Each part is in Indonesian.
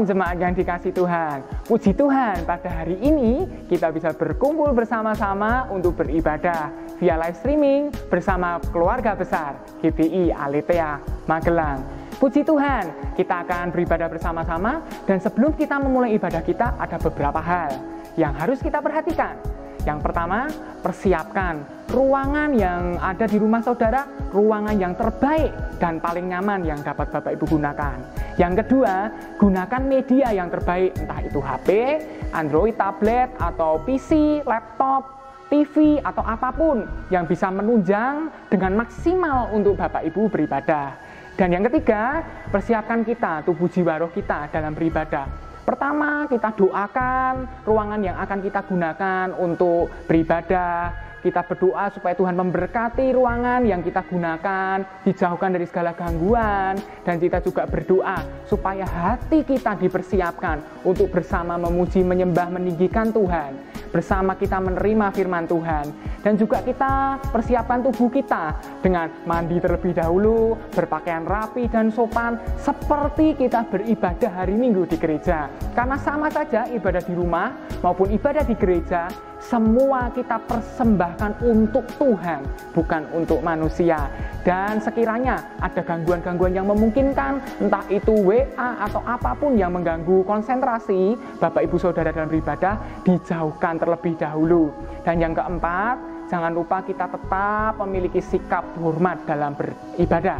Shalom jemaat yang dikasih Tuhan. Puji Tuhan, pada hari ini kita bisa berkumpul bersama-sama untuk beribadah via live streaming bersama keluarga besar GBI Aletheia Magelang. Puji Tuhan, kita akan beribadah bersama-sama, dan sebelum kita memulai ibadah kita ada beberapa hal yang harus kita perhatikan. Yang pertama, persiapkan ruangan yang ada di rumah saudara, ruangan yang terbaik dan paling nyaman yang dapat Bapak Ibu gunakan. Yang kedua, gunakan media yang terbaik, entah itu HP, Android, tablet, atau PC, laptop, TV, atau apapun yang bisa menunjang dengan maksimal untuk Bapak Ibu beribadah. Dan yang ketiga, persiapkan kita, tubuh jiwa roh kita dalam beribadah. Pertama, kita doakan ruangan yang akan kita gunakan untuk beribadah. Kita berdoa supaya Tuhan memberkati ruangan yang kita gunakan, dijauhkan dari segala gangguan. Dan kita juga berdoa supaya hati kita dipersiapkan untuk bersama memuji, menyembah, meninggikan Tuhan. Bersama kita menerima firman Tuhan. Dan juga kita persiapkan tubuh kita dengan mandi terlebih dahulu, berpakaian rapi dan sopan, seperti kita beribadah hari Minggu di gereja. Karena sama saja ibadah di rumah maupun ibadah di gereja, semua kita persembahkan untuk Tuhan, bukan untuk manusia. Dan sekiranya ada gangguan-gangguan yang memungkinkan, entah itu WA atau apapun yang mengganggu konsentrasi Bapak Ibu Saudara dalam beribadah, dijauhkan terlebih dahulu. Dan yang keempat, jangan lupa kita tetap memiliki sikap hormat dalam beribadah.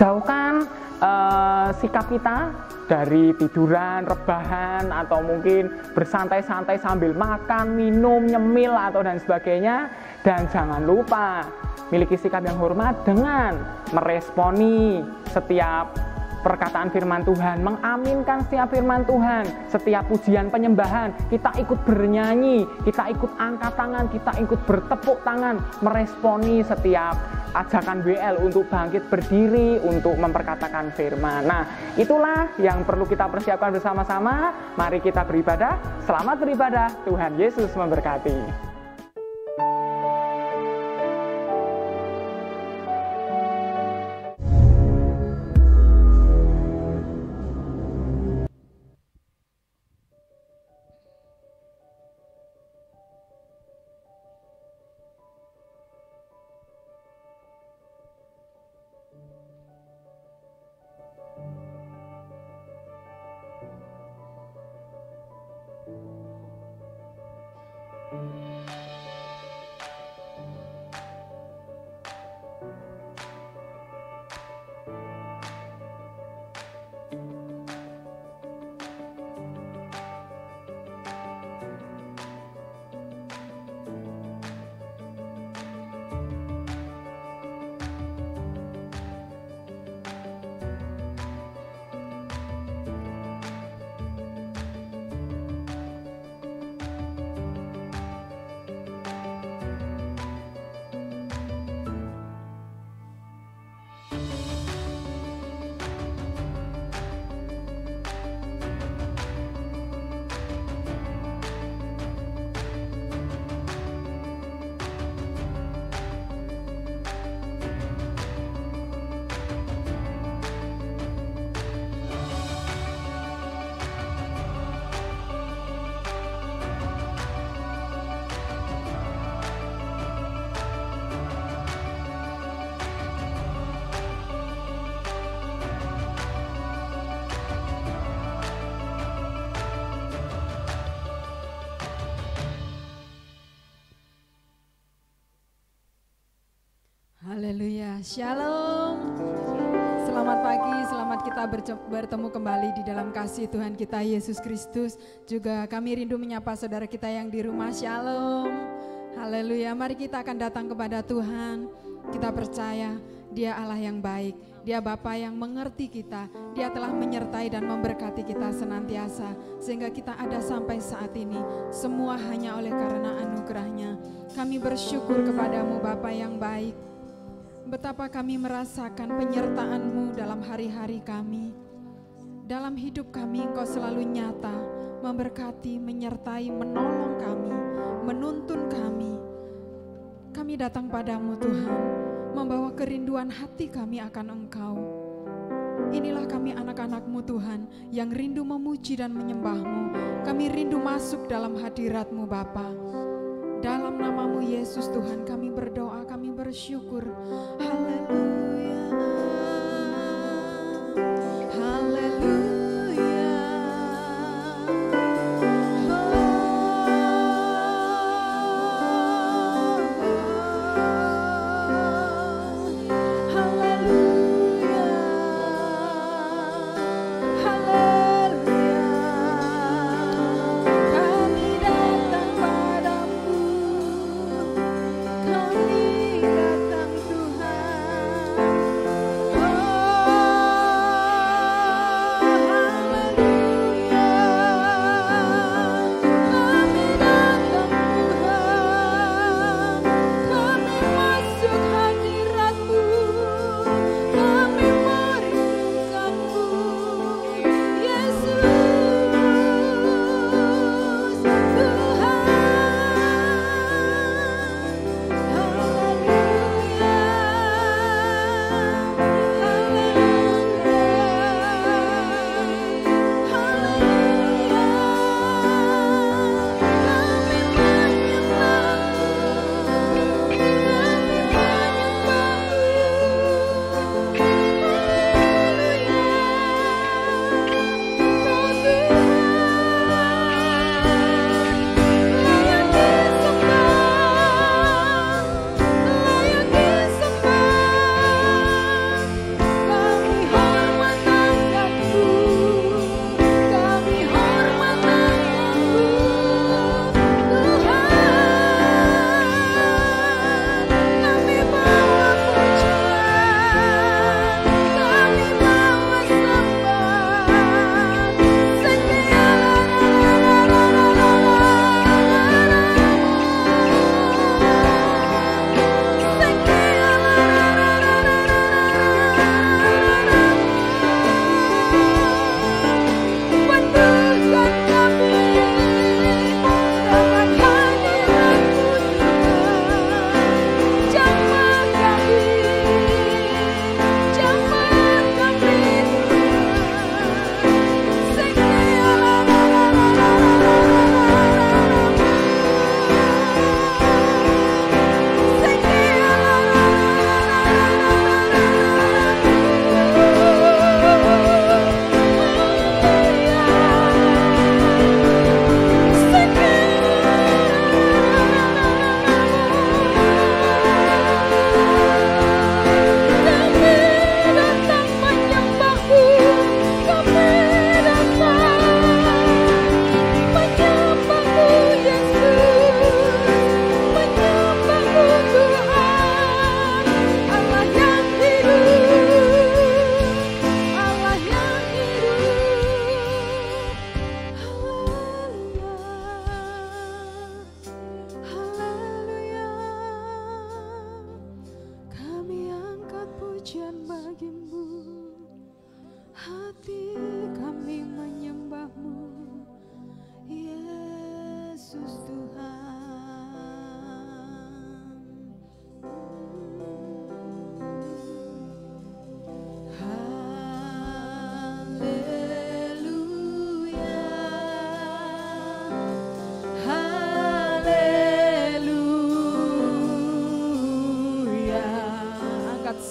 Jauhkan sikap kita dari tiduran, rebahan, atau mungkin bersantai-santai sambil makan, minum, nyemil, atau dan sebagainya. Dan jangan lupa miliki sikap yang hormat dengan meresponi setiap perkataan firman Tuhan, mengaminkan setiap firman Tuhan, setiap pujian penyembahan, kita ikut bernyanyi, kita ikut angkat tangan, kita ikut bertepuk tangan, meresponi setiap ajakan WL untuk bangkit berdiri, untuk memperkatakan firman. Nah, itulah yang perlu kita persiapkan bersama-sama. Mari kita beribadah. Selamat beribadah. Tuhan Yesus memberkati. Haleluya, shalom. Selamat pagi, selamat kita bertemu kembali di dalam kasih Tuhan kita Yesus Kristus. Juga kami rindu menyapa saudara kita yang di rumah, shalom. Haleluya, mari kita akan datang kepada Tuhan. Kita percaya Dia Allah yang baik, Dia Bapa yang mengerti kita, Dia telah menyertai dan memberkati kita senantiasa. Sehingga kita ada sampai saat ini, semua hanya oleh karena anugerah-Nya. Kami bersyukur kepadamu Bapa yang baik. Betapa kami merasakan penyertaan-Mu dalam hari-hari kami. Dalam hidup kami Engkau selalu nyata, memberkati, menyertai, menolong kami, menuntun kami. Kami datang padamu Tuhan, membawa kerinduan hati kami akan Engkau. Inilah kami anak-anak-Mu Tuhan yang rindu memuji dan menyembah-Mu. Kami rindu masuk dalam hadirat-Mu Bapa. Dalam nama-Mu Yesus Tuhan kami berdoa, kami bersyukur. Haleluya. Haleluya.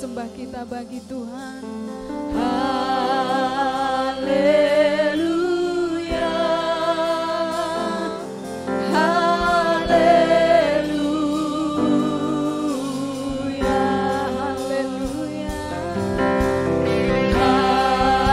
Sembah kita bagi Tuhan. Haleluya, haleluya, haleluya, haleluya, haleluya.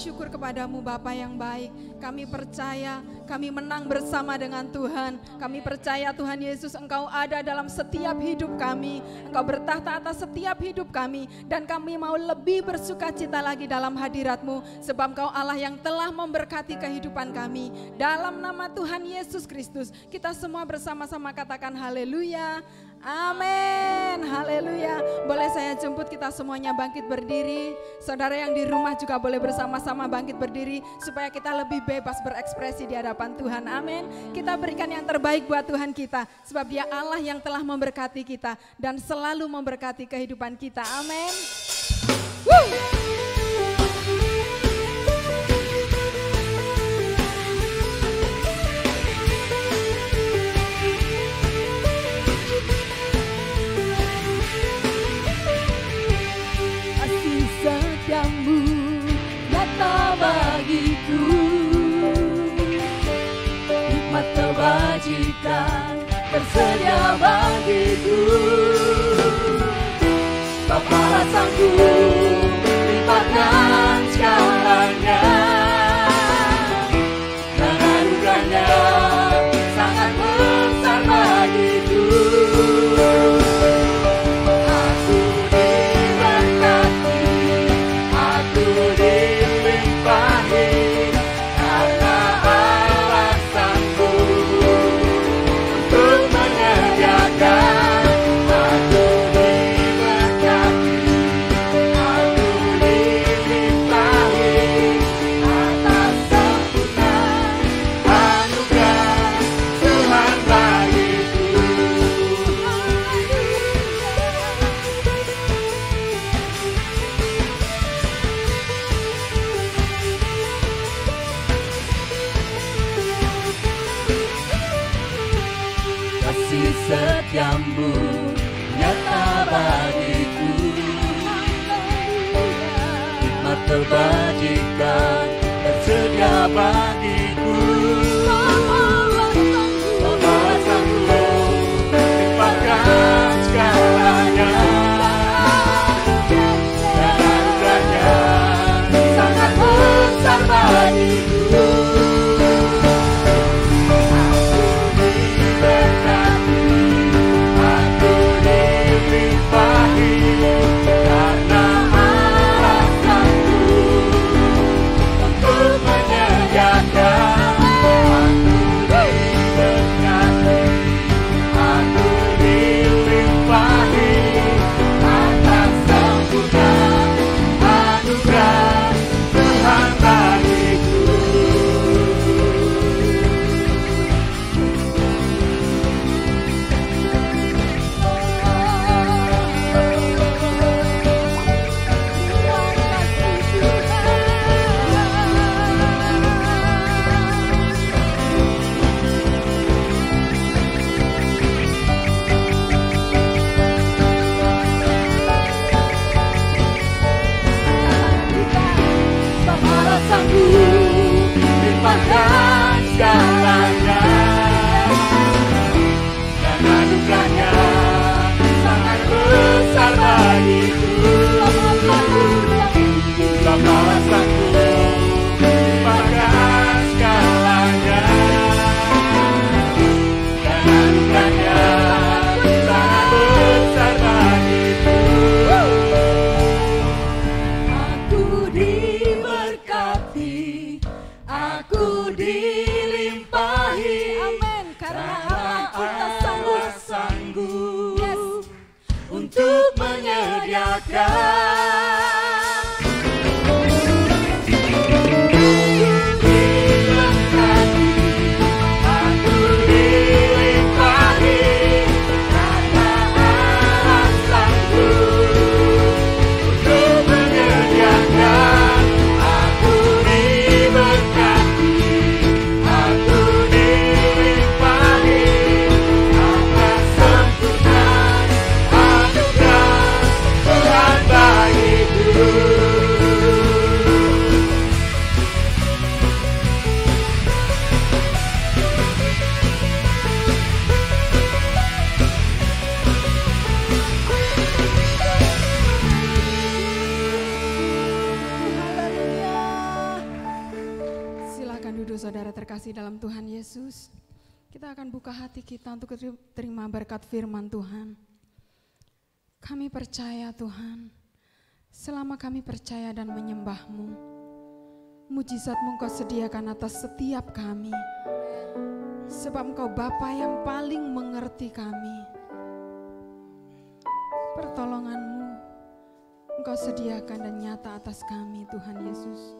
bersyukur kepadamu Bapa yang baik. Kami percaya, kami menang bersama dengan Tuhan. Kami percaya Tuhan Yesus, Engkau ada dalam setiap hidup kami. Engkau bertahta atas setiap hidup kami. Dan kami mau lebih bersuka cita lagi dalam hadirat-Mu. Sebab Engkau Allah yang telah memberkati kehidupan kami. Dalam nama Tuhan Yesus Kristus, kita semua bersama-sama katakan haleluya. Amin, haleluya. Boleh saya jemput kita semuanya bangkit berdiri. Saudara yang di rumah juga boleh bersama-sama bangkit berdiri supaya kita lebih bebas berekspresi di hadapan Tuhan. Amin. Kita berikan yang terbaik buat Tuhan kita, sebab Dia Allah yang telah memberkati kita dan selalu memberkati kehidupan kita. Amin. Setiamu nyata bagiku, hikmat kebajikan tersedia bagiku. Bapa sanggup limpahkan segalanya, dan anugerahnya sangat besar bagiku. Setiamu nyata bagiku, hikmat kebajikan tersedia bagiku. Bapa sanggup limpahkan segalanya, dan anugerahnya sangat besar bagiku. Bye. saudara terkasih dalam Tuhan Yesus, kita akan buka hati kita untuk terima berkat firman Tuhan. Kami percaya Tuhan, selama kami percaya dan menyembah-Mu, mujizat-Mu Engkau sediakan atas setiap kami. Sebab Engkau Bapa yang paling mengerti kami. Pertolongan-Mu Engkau sediakan dan nyata atas kami Tuhan Yesus.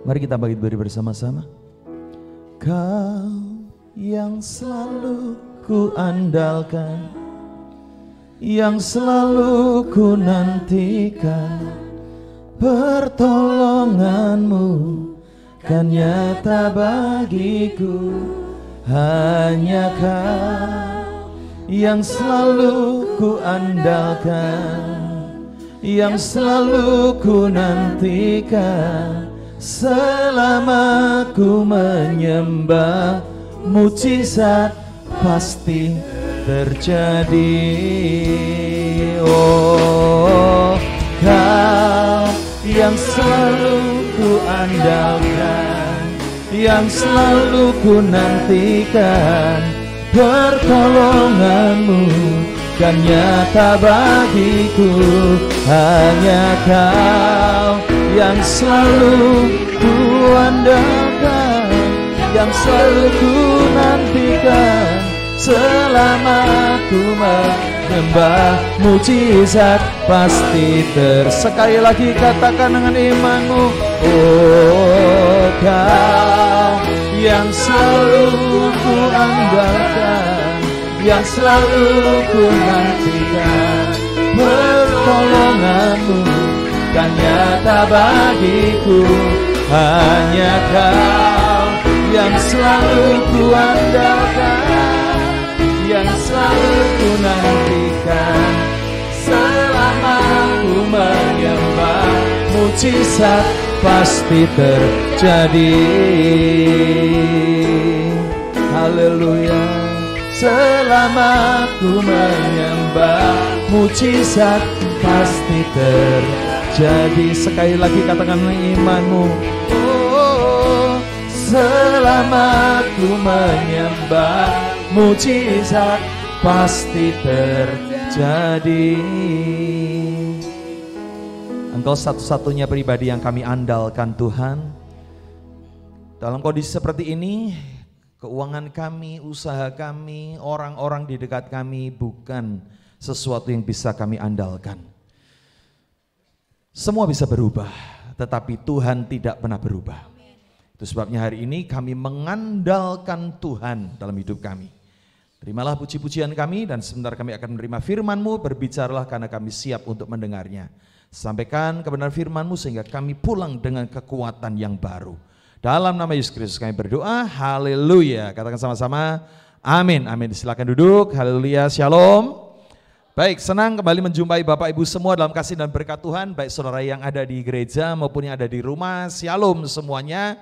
Mari kita beri bersama-sama. Kau yang selalu ku andalkan, yang selalu ku nantikan, pertolonganmu kan nyata bagiku. Hanya Kau yang selalu ku andalkan, yang selalu ku nantikan. Selama ku menyembah, mujizat pasti terjadi. Oh, Kau yang selalu ku andalkan, yang selalu ku nantikan, pertolonganmu kan nyata bagiku. Hanya Kau yang selalu ku andalkan, yang selalu ku nantikan, selama ku menyembah mujizat pasti sekali lagi katakan dengan imanmu, oh Kau yang selalu ku andalkan, yang selalu ku nantikan, pertolonganmu kan nyata bagiku. Hanya Kau yang selalu ku andalkan, yang selalu ku nantikan, selama ku menyembah mujizat pasti terjadi. Haleluya. Selama ku menyembah mujizat pasti terjadi. Sekali lagi katakan imanmu, oh, selama ku menyembah mujizat pasti terjadi. Engkau satu-satunya pribadi yang kami andalkan Tuhan. Dalam kondisi seperti ini, keuangan kami, usaha kami, orang-orang di dekat kami bukan sesuatu yang bisa kami andalkan. Semua bisa berubah, tetapi Tuhan tidak pernah berubah. Itu sebabnya hari ini kami mengandalkan Tuhan dalam hidup kami. Terimalah puji-pujian kami dan sebentar kami akan menerima firman-Mu, berbicaralah karena kami siap untuk mendengarnya. Sampaikan kebenaran firman-Mu sehingga kami pulang dengan kekuatan yang baru. Dalam nama Yesus Kristus kami berdoa, haleluya. Katakan sama-sama, amin, amin. Silakan duduk, haleluya, shalom. Baik, senang kembali menjumpai Bapak Ibu semua dalam kasih dan berkat Tuhan, baik saudara yang ada di gereja maupun yang ada di rumah, shalom semuanya.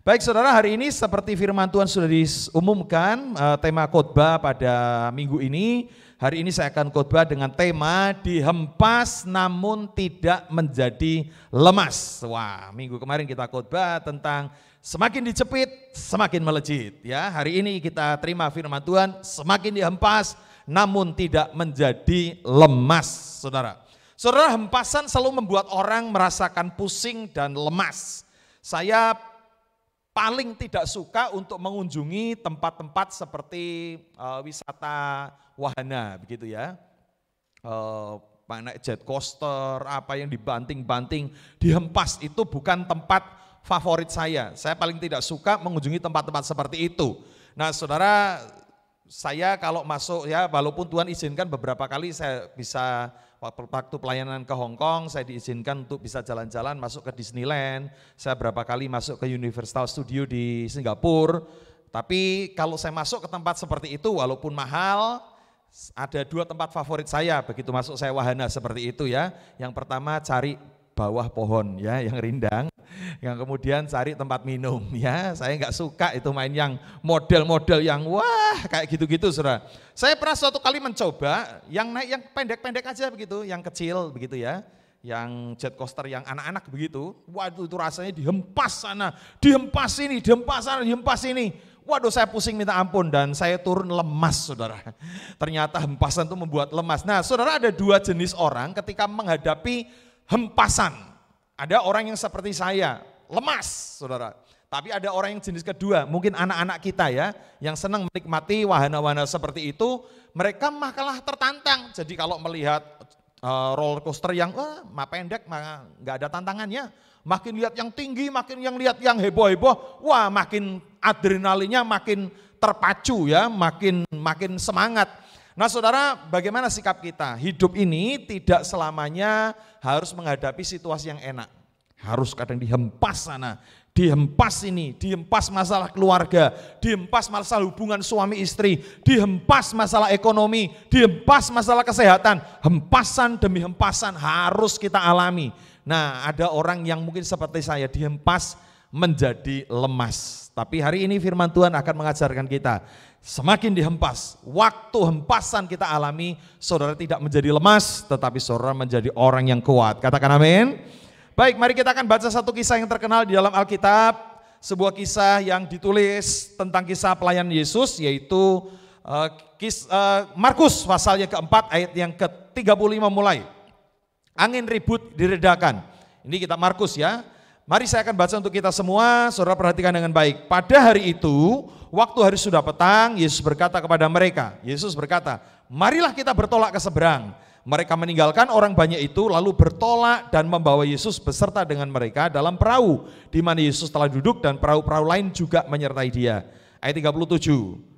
Baik saudara, hari ini seperti firman Tuhan sudah diumumkan, tema khotbah pada minggu ini. Hari ini saya akan khotbah dengan tema dihempas namun tidak menjadi lemas. Wah, minggu kemarin kita khotbah tentang semakin dicepit, semakin melejit. Ya, hari ini kita terima firman Tuhan, semakin dihempas namun tidak menjadi lemas, saudara. Saudara, hempasan selalu membuat orang merasakan pusing dan lemas. Saya paling tidak suka untuk mengunjungi tempat-tempat seperti wisata wahana, begitu ya. Naik jet coaster, apa yang dibanting-banting, dihempas, itu bukan tempat favorit saya. Saya paling tidak suka mengunjungi tempat-tempat seperti itu. Nah, saudara, saya kalau masuk ya, walaupun Tuhan izinkan beberapa kali saya bisa, waktu pelayanan ke Hong Kong, saya diizinkan untuk bisa jalan-jalan masuk ke Disneyland. Saya berapa kali masuk ke Universal Studio di Singapura. Tapi kalau saya masuk ke tempat seperti itu, walaupun mahal, ada dua tempat favorit saya begitu masuk saya wahana seperti itu ya. Yang pertama cari bawah pohon ya, yang rindang. Yang kemudian cari tempat minum ya. Saya nggak suka itu main yang model-model yang wah kayak gitu-gitu saudara. Saya pernah suatu kali mencoba yang naik yang pendek-pendek aja begitu, yang kecil begitu ya. Yang jet coaster yang anak-anak begitu. Waduh, itu rasanya dihempas sana, dihempas sini, dihempas sana, dihempas sini. Waduh, saya pusing minta ampun dan saya turun lemas saudara. Ternyata hempasan itu membuat lemas. Nah saudara, ada dua jenis orang ketika menghadapi hempasan. Ada orang yang seperti saya, lemas saudara. Tapi ada orang yang jenis kedua, mungkin anak-anak kita ya, yang senang menikmati wahana-wahana seperti itu, mereka malah tertantang. Jadi kalau melihat roller coaster yang pendek, nggak ada tantangannya. Makin lihat yang tinggi, makin yang lihat yang heboh-heboh, wah makin adrenalinnya makin terpacu ya, makin semangat. Nah saudara, bagaimana sikap kita? Hidup ini tidak selamanya harus menghadapi situasi yang enak. Harus kadang dihempas sana, dihempas ini, dihempas masalah keluarga, dihempas masalah hubungan suami istri, dihempas masalah ekonomi, dihempas masalah kesehatan. Hempasan demi hempasan harus kita alami. Nah ada orang yang mungkin seperti saya dihempas menjadi lemas. Tapi hari ini firman Tuhan akan mengajarkan kita, semakin dihempas, waktu hempasan kita alami, saudara tidak menjadi lemas, tetapi saudara menjadi orang yang kuat. Katakan amin. Baik, mari kita akan baca satu kisah yang terkenal di dalam Alkitab, sebuah kisah yang ditulis tentang kisah pelayan Yesus, yaitu Markus pasal yang keempat ayat yang ke-35 mulai. Angin ribut diredakan. Ini kitab Markus ya. Mari saya akan baca untuk kita semua, saudara perhatikan dengan baik. Pada hari itu, waktu hari sudah petang, Yesus berkata kepada mereka, marilah kita bertolak ke seberang. Mereka meninggalkan orang banyak itu, lalu bertolak dan membawa Yesus beserta dengan mereka dalam perahu, di mana Yesus telah duduk dan perahu-perahu lain juga menyertai dia. Ayat 37,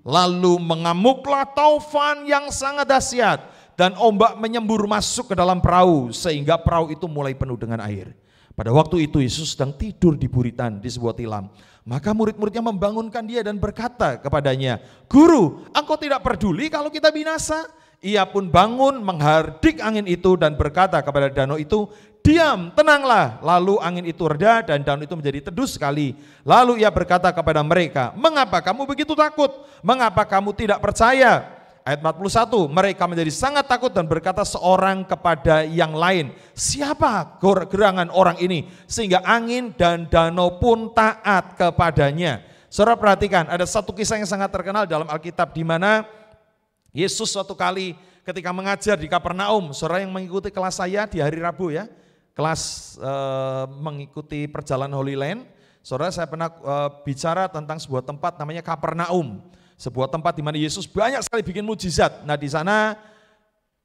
lalu mengamuklah taufan yang sangat dahsyat, dan ombak menyembur masuk ke dalam perahu, sehingga perahu itu mulai penuh dengan air. Pada waktu itu Yesus sedang tidur di buritan di sebuah tilam. Maka murid-muridnya membangunkan dia dan berkata kepadanya, Guru, engkau tidak peduli kalau kita binasa? Ia pun bangun menghardik angin itu dan berkata kepada danau itu, diam, tenanglah. Lalu angin itu reda dan danau itu menjadi teduh sekali. Lalu ia berkata kepada mereka, mengapa kamu begitu takut? Mengapa kamu tidak percaya? Ayat 41, mereka menjadi sangat takut dan berkata seorang kepada yang lain, siapa gerangan orang ini sehingga angin dan danau pun taat kepadanya. Saudara perhatikan, ada satu kisah yang sangat terkenal dalam Alkitab di mana Yesus suatu kali ketika mengajar di Kapernaum. Saudara yang mengikuti kelas saya di hari Rabu ya, kelas mengikuti perjalanan Holy Land, saudara saya pernah bicara tentang sebuah tempat namanya Kapernaum. Sebuah tempat di mana Yesus banyak sekali bikin mujizat. Nah di sana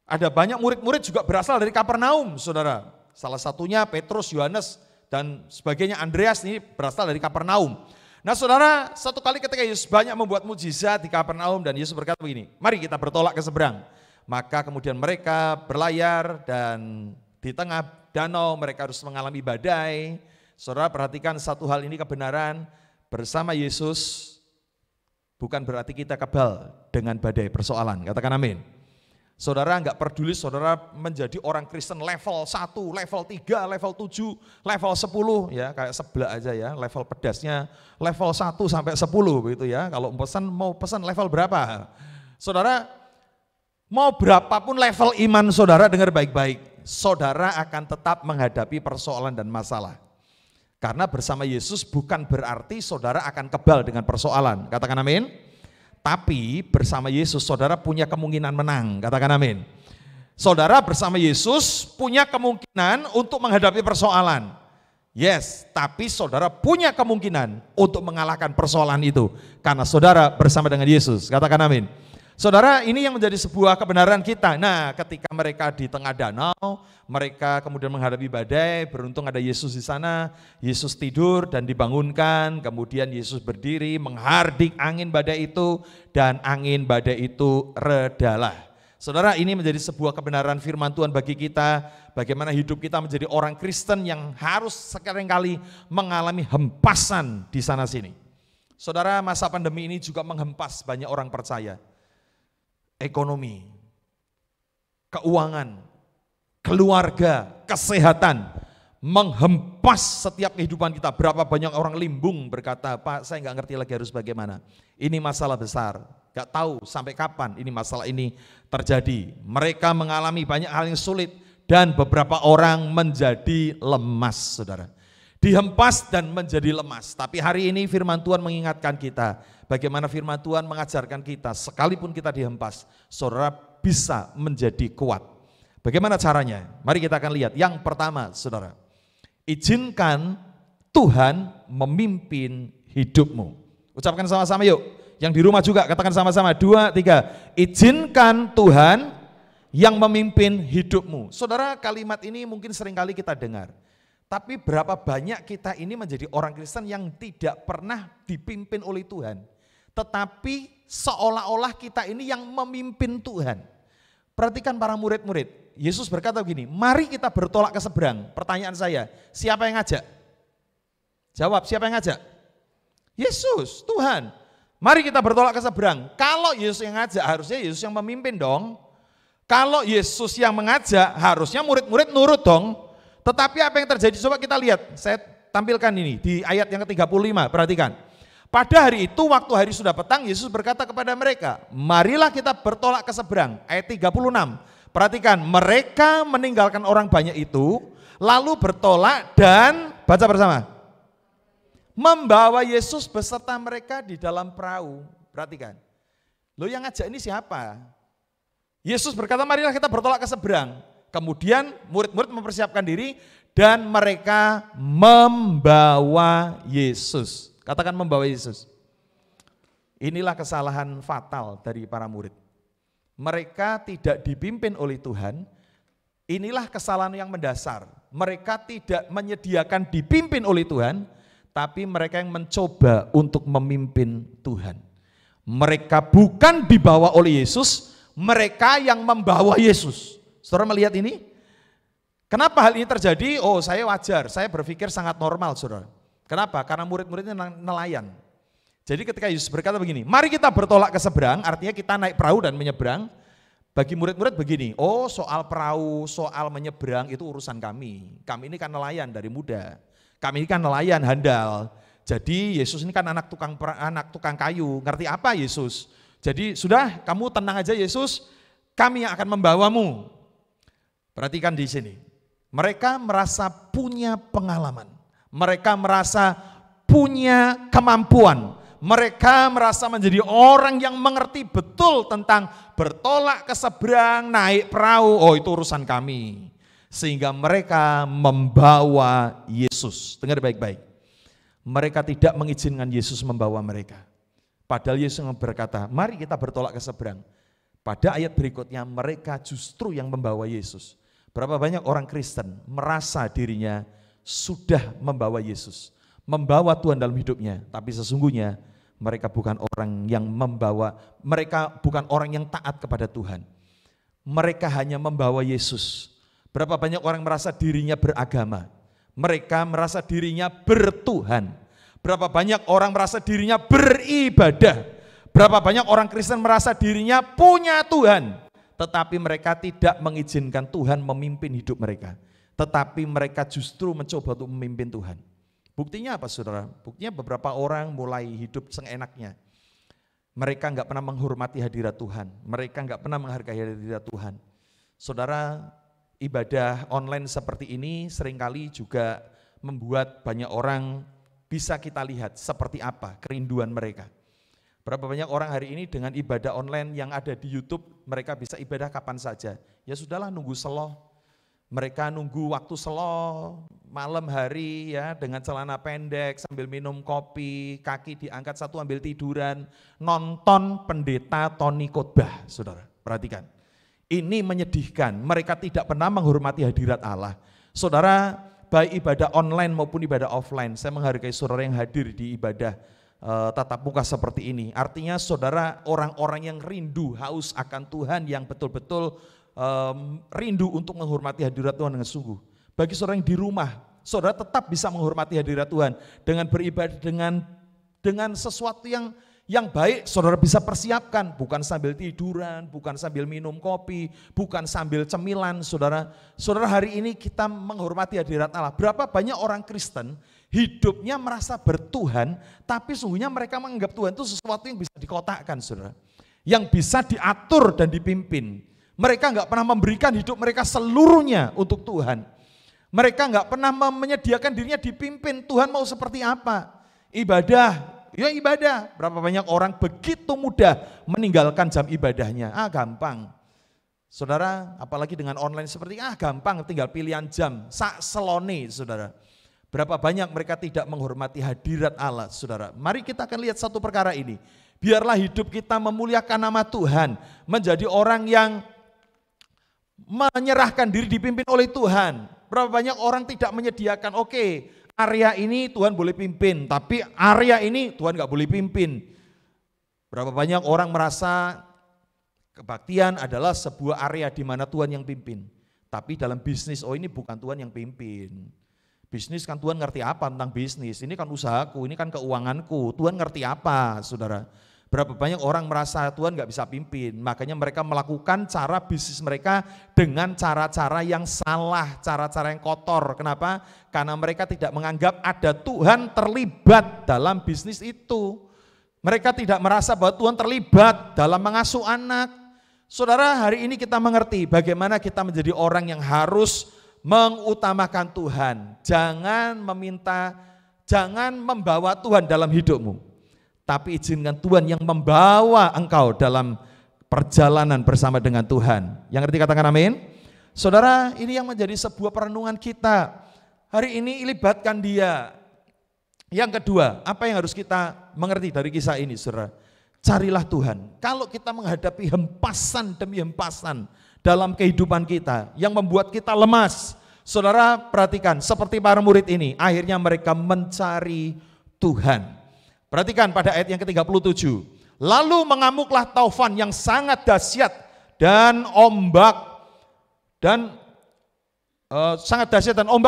ada banyak murid-murid juga berasal dari Kapernaum, saudara. Salah satunya Petrus, Yohanes, dan sebagainya, Andreas ini berasal dari Kapernaum. Nah saudara, satu kali ketika Yesus banyak membuat mujizat di Kapernaum dan Yesus berkata begini, mari kita bertolak ke seberang. Maka kemudian mereka berlayar dan di tengah danau mereka harus mengalami badai. Saudara perhatikan satu hal ini kebenaran, bersama Yesus bukan berarti kita kebal dengan badai persoalan, katakan amin. Saudara enggak peduli saudara menjadi orang Kristen level 1, level 3, level 7, level 10 ya, kayak sebelah aja ya, level pedasnya level 1 sampai 10 begitu ya. Kalau mau pesan level berapa? Saudara mau berapapun level iman saudara, dengar baik-baik, saudara akan tetap menghadapi persoalan dan masalah. Karena bersama Yesus bukan berarti saudara akan kebal dengan persoalan, katakan amin. Tapi bersama Yesus saudara punya kemungkinan menang, katakan amin. Saudara bersama Yesus punya kemungkinan untuk menghadapi persoalan. Yes, tapi saudara punya kemungkinan untuk mengalahkan persoalan itu. Karena saudara bersama dengan Yesus, katakan amin. Saudara, ini yang menjadi sebuah kebenaran kita. Nah, ketika mereka di tengah danau, mereka kemudian menghadapi badai, beruntung ada Yesus di sana. Yesus tidur dan dibangunkan, kemudian Yesus berdiri menghardik angin badai itu, dan angin badai itu redalah. Saudara, ini menjadi sebuah kebenaran firman Tuhan bagi kita, bagaimana hidup kita menjadi orang Kristen yang harus seringkali mengalami hempasan di sana sini. Saudara, masa pandemi ini juga menghempas banyak orang percaya. Ekonomi, keuangan, keluarga, kesehatan, menghempas setiap kehidupan kita. Berapa banyak orang limbung berkata, Pak saya nggak ngerti lagi harus bagaimana. Ini masalah besar, nggak tahu sampai kapan ini masalah ini terjadi. Mereka mengalami banyak hal yang sulit dan beberapa orang menjadi lemas, saudara. Dihempas dan menjadi lemas. Tapi hari ini firman Tuhan mengingatkan kita, bagaimana firman Tuhan mengajarkan kita, sekalipun kita dihempas, saudara bisa menjadi kuat. Bagaimana caranya? Mari kita akan lihat. Yang pertama, saudara, izinkan Tuhan memimpin hidupmu. Ucapkan sama-sama yuk. Yang di rumah juga katakan sama-sama, 2, 3. Izinkan Tuhan yang memimpin hidupmu. Saudara, kalimat ini mungkin seringkali kita dengar. Tapi berapa banyak kita ini menjadi orang Kristen yang tidak pernah dipimpin oleh Tuhan. Tetapi seolah-olah kita ini yang memimpin Tuhan. Perhatikan para murid-murid. Yesus berkata begini, mari kita bertolak ke seberang. Pertanyaan saya, siapa yang ngajak? Jawab, siapa yang ngajak? Yesus, Tuhan. Mari kita bertolak ke seberang. Kalau Yesus yang ngajak, harusnya Yesus yang memimpin dong. Kalau Yesus yang mengajak, harusnya murid-murid nurut dong. Tetapi apa yang terjadi? Coba kita lihat, saya tampilkan ini di ayat yang ke-35, perhatikan. Pada hari itu, waktu hari sudah petang, Yesus berkata kepada mereka, marilah kita bertolak ke seberang. Ayat 36, perhatikan, mereka meninggalkan orang banyak itu, lalu bertolak dan, baca bersama, membawa Yesus beserta mereka di dalam perahu. Perhatikan, lo yang ngajak ini siapa? Yesus berkata, marilah kita bertolak ke seberang. Kemudian murid-murid mempersiapkan diri dan mereka membawa Yesus. Katakan membawa Yesus. Inilah kesalahan fatal dari para murid. Mereka tidak dipimpin oleh Tuhan. Inilah kesalahan yang mendasar. Mereka tidak menyediakan dipimpin oleh Tuhan, tapi mereka yang mencoba untuk memimpin Tuhan. Mereka bukan dibawa oleh Yesus, mereka yang membawa Yesus. Saudara melihat ini? Kenapa hal ini terjadi? Oh, saya wajar, saya berpikir sangat normal, saudara. Kenapa? Karena murid-muridnya nelayan. Jadi ketika Yesus berkata begini, mari kita bertolak ke seberang, artinya kita naik perahu dan menyeberang. Bagi murid-murid begini, oh soal perahu, soal menyeberang itu urusan kami. Kami ini kan nelayan dari muda. Kami ini kan nelayan handal. Jadi Yesus ini kan anak tukang kayu. Ngerti apa Yesus? Jadi sudah kamu tenang aja Yesus, kami yang akan membawamu. Perhatikan di sini. Mereka merasa punya pengalaman. Mereka merasa punya kemampuan. Mereka merasa menjadi orang yang mengerti betul tentang bertolak ke seberang, naik perahu, oh itu urusan kami. Sehingga mereka membawa Yesus. Dengar baik-baik. Mereka tidak mengizinkan Yesus membawa mereka. Padahal Yesus berkata, mari kita bertolak ke seberang. Pada ayat berikutnya mereka justru yang membawa Yesus. Berapa banyak orang Kristen merasa dirinya sudah membawa Yesus. Membawa Tuhan dalam hidupnya, tapi sesungguhnya mereka bukan orang yang membawa, mereka bukan orang yang taat kepada Tuhan. Mereka hanya membawa Yesus. Berapa banyak orang merasa dirinya beragama. Mereka merasa dirinya bertuhan. Berapa banyak orang merasa dirinya beribadah. Berapa banyak orang Kristen merasa dirinya punya Tuhan. Tetapi mereka tidak mengizinkan Tuhan memimpin hidup mereka. Tetapi mereka justru mencoba untuk memimpin Tuhan. Buktinya apa saudara? Buktinya beberapa orang mulai hidup seenaknya. Mereka enggak pernah menghormati hadirat Tuhan. Mereka enggak pernah menghargai hadirat Tuhan. Saudara, ibadah online seperti ini seringkali juga membuat banyak orang bisa kita lihat seperti apa kerinduan mereka. Berapa banyak orang hari ini dengan ibadah online yang ada di YouTube, mereka bisa ibadah kapan saja. Ya sudahlah nunggu seloh. Mereka nunggu waktu seloh, malam hari ya dengan celana pendek sambil minum kopi, kaki diangkat satu ambil tiduran, nonton pendeta Tony khotbah, saudara. Perhatikan, ini menyedihkan, mereka tidak pernah menghormati hadirat Allah. Saudara, baik ibadah online maupun ibadah offline, saya menghargai saudara yang hadir di ibadah tatap muka seperti ini. Artinya saudara orang-orang yang rindu, haus akan Tuhan, yang betul-betul rindu untuk menghormati hadirat Tuhan dengan sungguh. Bagi saudara yang di rumah, saudara tetap bisa menghormati hadirat Tuhan dengan beribadah dengan sesuatu yang baik. Saudara bisa persiapkan, bukan sambil tiduran, bukan sambil minum kopi, bukan sambil cemilan. Saudara hari ini kita menghormati hadirat Allah. Berapa banyak orang Kristen hidupnya merasa bertuhan, tapi sungguhnya mereka menganggap Tuhan itu sesuatu yang bisa dikotakkan, saudara, yang bisa diatur dan dipimpin. Mereka enggak pernah memberikan hidup mereka seluruhnya untuk Tuhan. Mereka enggak pernah menyediakan dirinya dipimpin. Tuhan mau seperti apa? Ibadah, ya ibadah. Berapa banyak orang begitu mudah meninggalkan jam ibadahnya. Gampang. Saudara, apalagi dengan online seperti gampang, tinggal pilihan jam. Sak selone, saudara. Berapa banyak mereka tidak menghormati hadirat Allah, saudara. Mari kita akan lihat satu perkara ini. Biarlah hidup kita memuliakan nama Tuhan. Menjadi orang yang menyerahkan diri dipimpin oleh Tuhan. Berapa banyak orang tidak menyediakan, oke, area ini Tuhan boleh pimpin, tapi area ini Tuhan gak boleh pimpin. Berapa banyak orang merasa kebaktian adalah sebuah area di mana Tuhan yang pimpin. Tapi dalam bisnis, ini bukan Tuhan yang pimpin. Bisnis kan Tuhan ngerti apa tentang bisnis, ini kan usahaku, ini kan keuanganku, Tuhan ngerti apa, saudara. Berapa banyak orang merasa Tuhan gak bisa pimpin, makanya mereka melakukan cara bisnis mereka dengan cara-cara yang salah, cara-cara yang kotor. Kenapa? Karena mereka tidak menganggap ada Tuhan terlibat dalam bisnis itu. Mereka tidak merasa bahwa Tuhan terlibat dalam mengasuh anak. Saudara, hari ini kita mengerti bagaimana kita menjadi orang yang harus mengutamakan Tuhan. Jangan membawa Tuhan dalam hidupmu. Tapi izinkan Tuhan yang membawa engkau dalam perjalanan bersama dengan Tuhan. Yang ngerti katakan amin. Saudara, ini yang menjadi sebuah perenungan kita. Hari ini libatkan dia. Yang kedua, apa yang harus kita mengerti dari kisah ini, saudara? Carilah Tuhan. Kalau kita menghadapi hempasan demi hempasan dalam kehidupan kita yang membuat kita lemas, saudara perhatikan, seperti para murid ini, akhirnya mereka mencari Tuhan. Perhatikan pada ayat yang ke-37. Lalu mengamuklah taufan yang sangat dahsyat dan ombak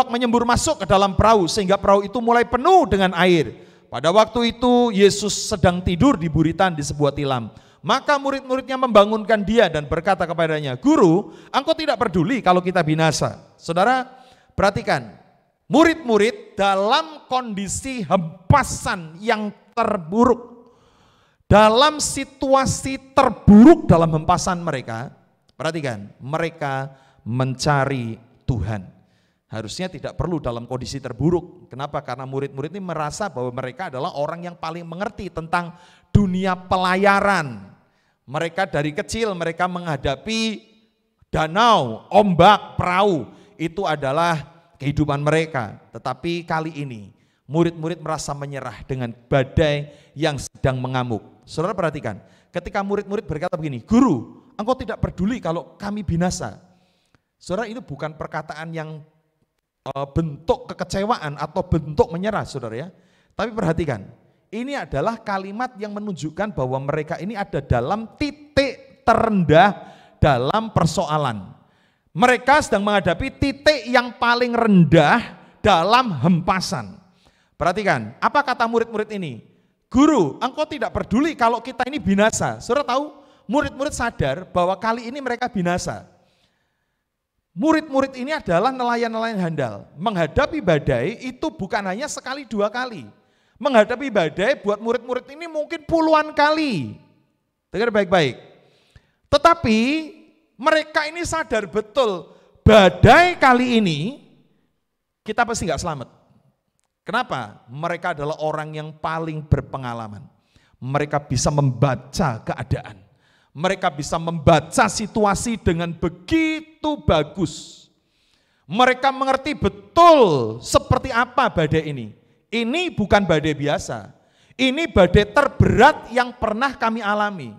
menyembur masuk ke dalam perahu sehingga perahu itu mulai penuh dengan air. Pada waktu itu Yesus sedang tidur di buritan di sebuah tilam. Maka murid-muridnya membangunkan dia dan berkata kepadanya, "Guru, engkau tidak peduli kalau kita binasa." Saudara, perhatikan, murid-murid dalam kondisi hempasan yang terburuk, dalam situasi terburuk dalam hempasan mereka, perhatikan, mereka mencari Tuhan. Harusnya tidak perlu dalam kondisi terburuk. Kenapa? Karena murid-murid ini merasa bahwa mereka adalah orang yang paling mengerti tentang dunia pelayaran. Mereka dari kecil mereka menghadapi danau, ombak, perahu. Itu adalah kehidupan mereka. Tetapi kali ini murid-murid merasa menyerah dengan badai yang sedang mengamuk. Saudara perhatikan, ketika murid-murid berkata begini, "Guru, engkau tidak peduli kalau kami binasa." Saudara, itu bukan perkataan yang bentuk kekecewaan atau bentuk menyerah, saudara ya. Tapi perhatikan, ini adalah kalimat yang menunjukkan bahwa mereka ini ada dalam titik terendah dalam persoalan. Mereka sedang menghadapi titik yang paling rendah dalam hempasan. Perhatikan, apa kata murid-murid ini? "Guru, engkau tidak peduli kalau kita ini binasa." Saudara tahu, murid-murid sadar bahwa kali ini mereka binasa. Murid-murid ini adalah nelayan-nelayan handal. Menghadapi badai itu bukan hanya sekali dua kali. Menghadapi badai buat murid-murid ini mungkin puluhan kali. Dengar baik-baik. Tetapi mereka ini sadar betul badai kali ini kita pasti nggak selamat. Kenapa? Mereka adalah orang yang paling berpengalaman. Mereka bisa membaca keadaan. Mereka bisa membaca situasi dengan begitu bagus. Mereka mengerti betul seperti apa badai ini. Ini bukan badai biasa. Ini badai terberat yang pernah kami alami.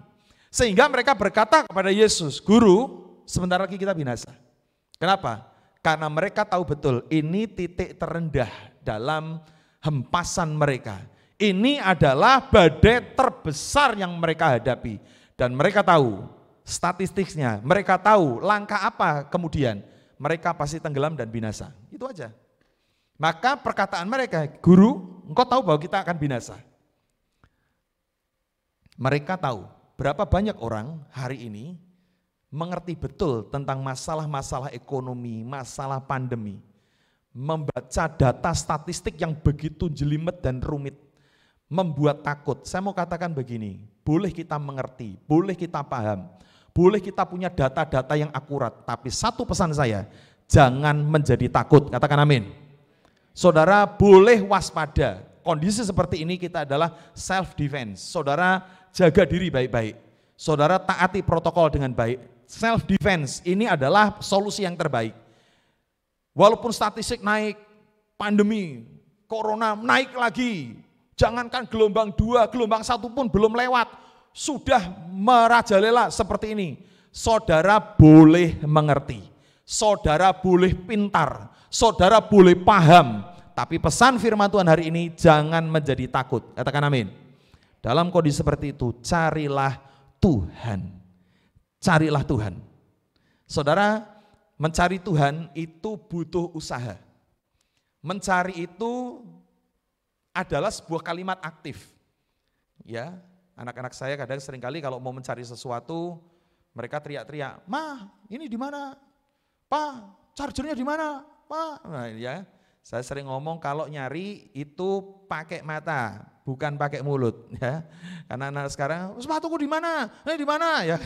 Sehingga mereka berkata kepada Yesus, "Guru, sebentar lagi kita binasa." Kenapa? Karena mereka tahu betul ini titik terendah dalam hempasan mereka. Ini adalah badai terbesar yang mereka hadapi. Dan mereka tahu statistiknya, mereka tahu langkah apa kemudian, mereka pasti tenggelam dan binasa. Itu aja. Maka perkataan mereka, "Guru, engkau tahu bahwa kita akan binasa." Mereka tahu berapa banyak orang hari ini mengerti betul tentang masalah-masalah ekonomi, masalah pandemi. Membaca data statistik yang begitu jelimet dan rumit, membuat takut. Saya mau katakan begini, boleh kita mengerti, boleh kita paham, boleh kita punya data-data yang akurat, tapi satu pesan saya, jangan menjadi takut, katakan amin. Saudara boleh waspada, kondisi seperti ini kita adalah self defense, saudara jaga diri baik-baik, saudara taati protokol dengan baik, self defense ini adalah solusi yang terbaik. Walaupun statistik naik, pandemi, corona naik lagi, jangankan gelombang 2, gelombang 1 pun belum lewat, sudah merajalela seperti ini. Saudara boleh mengerti, saudara boleh pintar, saudara boleh paham, tapi pesan firman Tuhan hari ini jangan menjadi takut, katakan amin. Dalam kondisi seperti itu, carilah Tuhan, carilah Tuhan. Saudara, mencari Tuhan itu butuh usaha. Mencari itu adalah sebuah kalimat aktif. Ya, anak-anak saya kadang seringkali kalau mau mencari sesuatu, mereka teriak-teriak, "Ma, ini di mana? Pa, chargernya di mana? Pa." Nah, ya, saya sering ngomong kalau nyari itu pakai mata, bukan pakai mulut, ya. Karena anak sekarang, "Sepatuku di mana? Ini di mana?" Ya,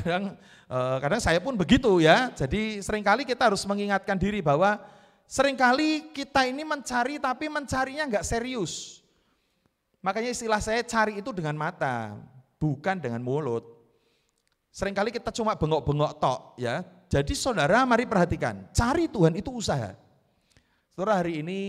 kadang saya pun begitu ya. Jadi seringkali kita harus mengingatkan diri bahwa seringkali kita ini mencari tapi mencarinya enggak serius. Makanya istilah saya cari itu dengan mata, bukan dengan mulut. Seringkali kita cuma bengok-bengok tok ya, Jadi saudara mari perhatikan, cari Tuhan itu usaha. Saudara, hari ini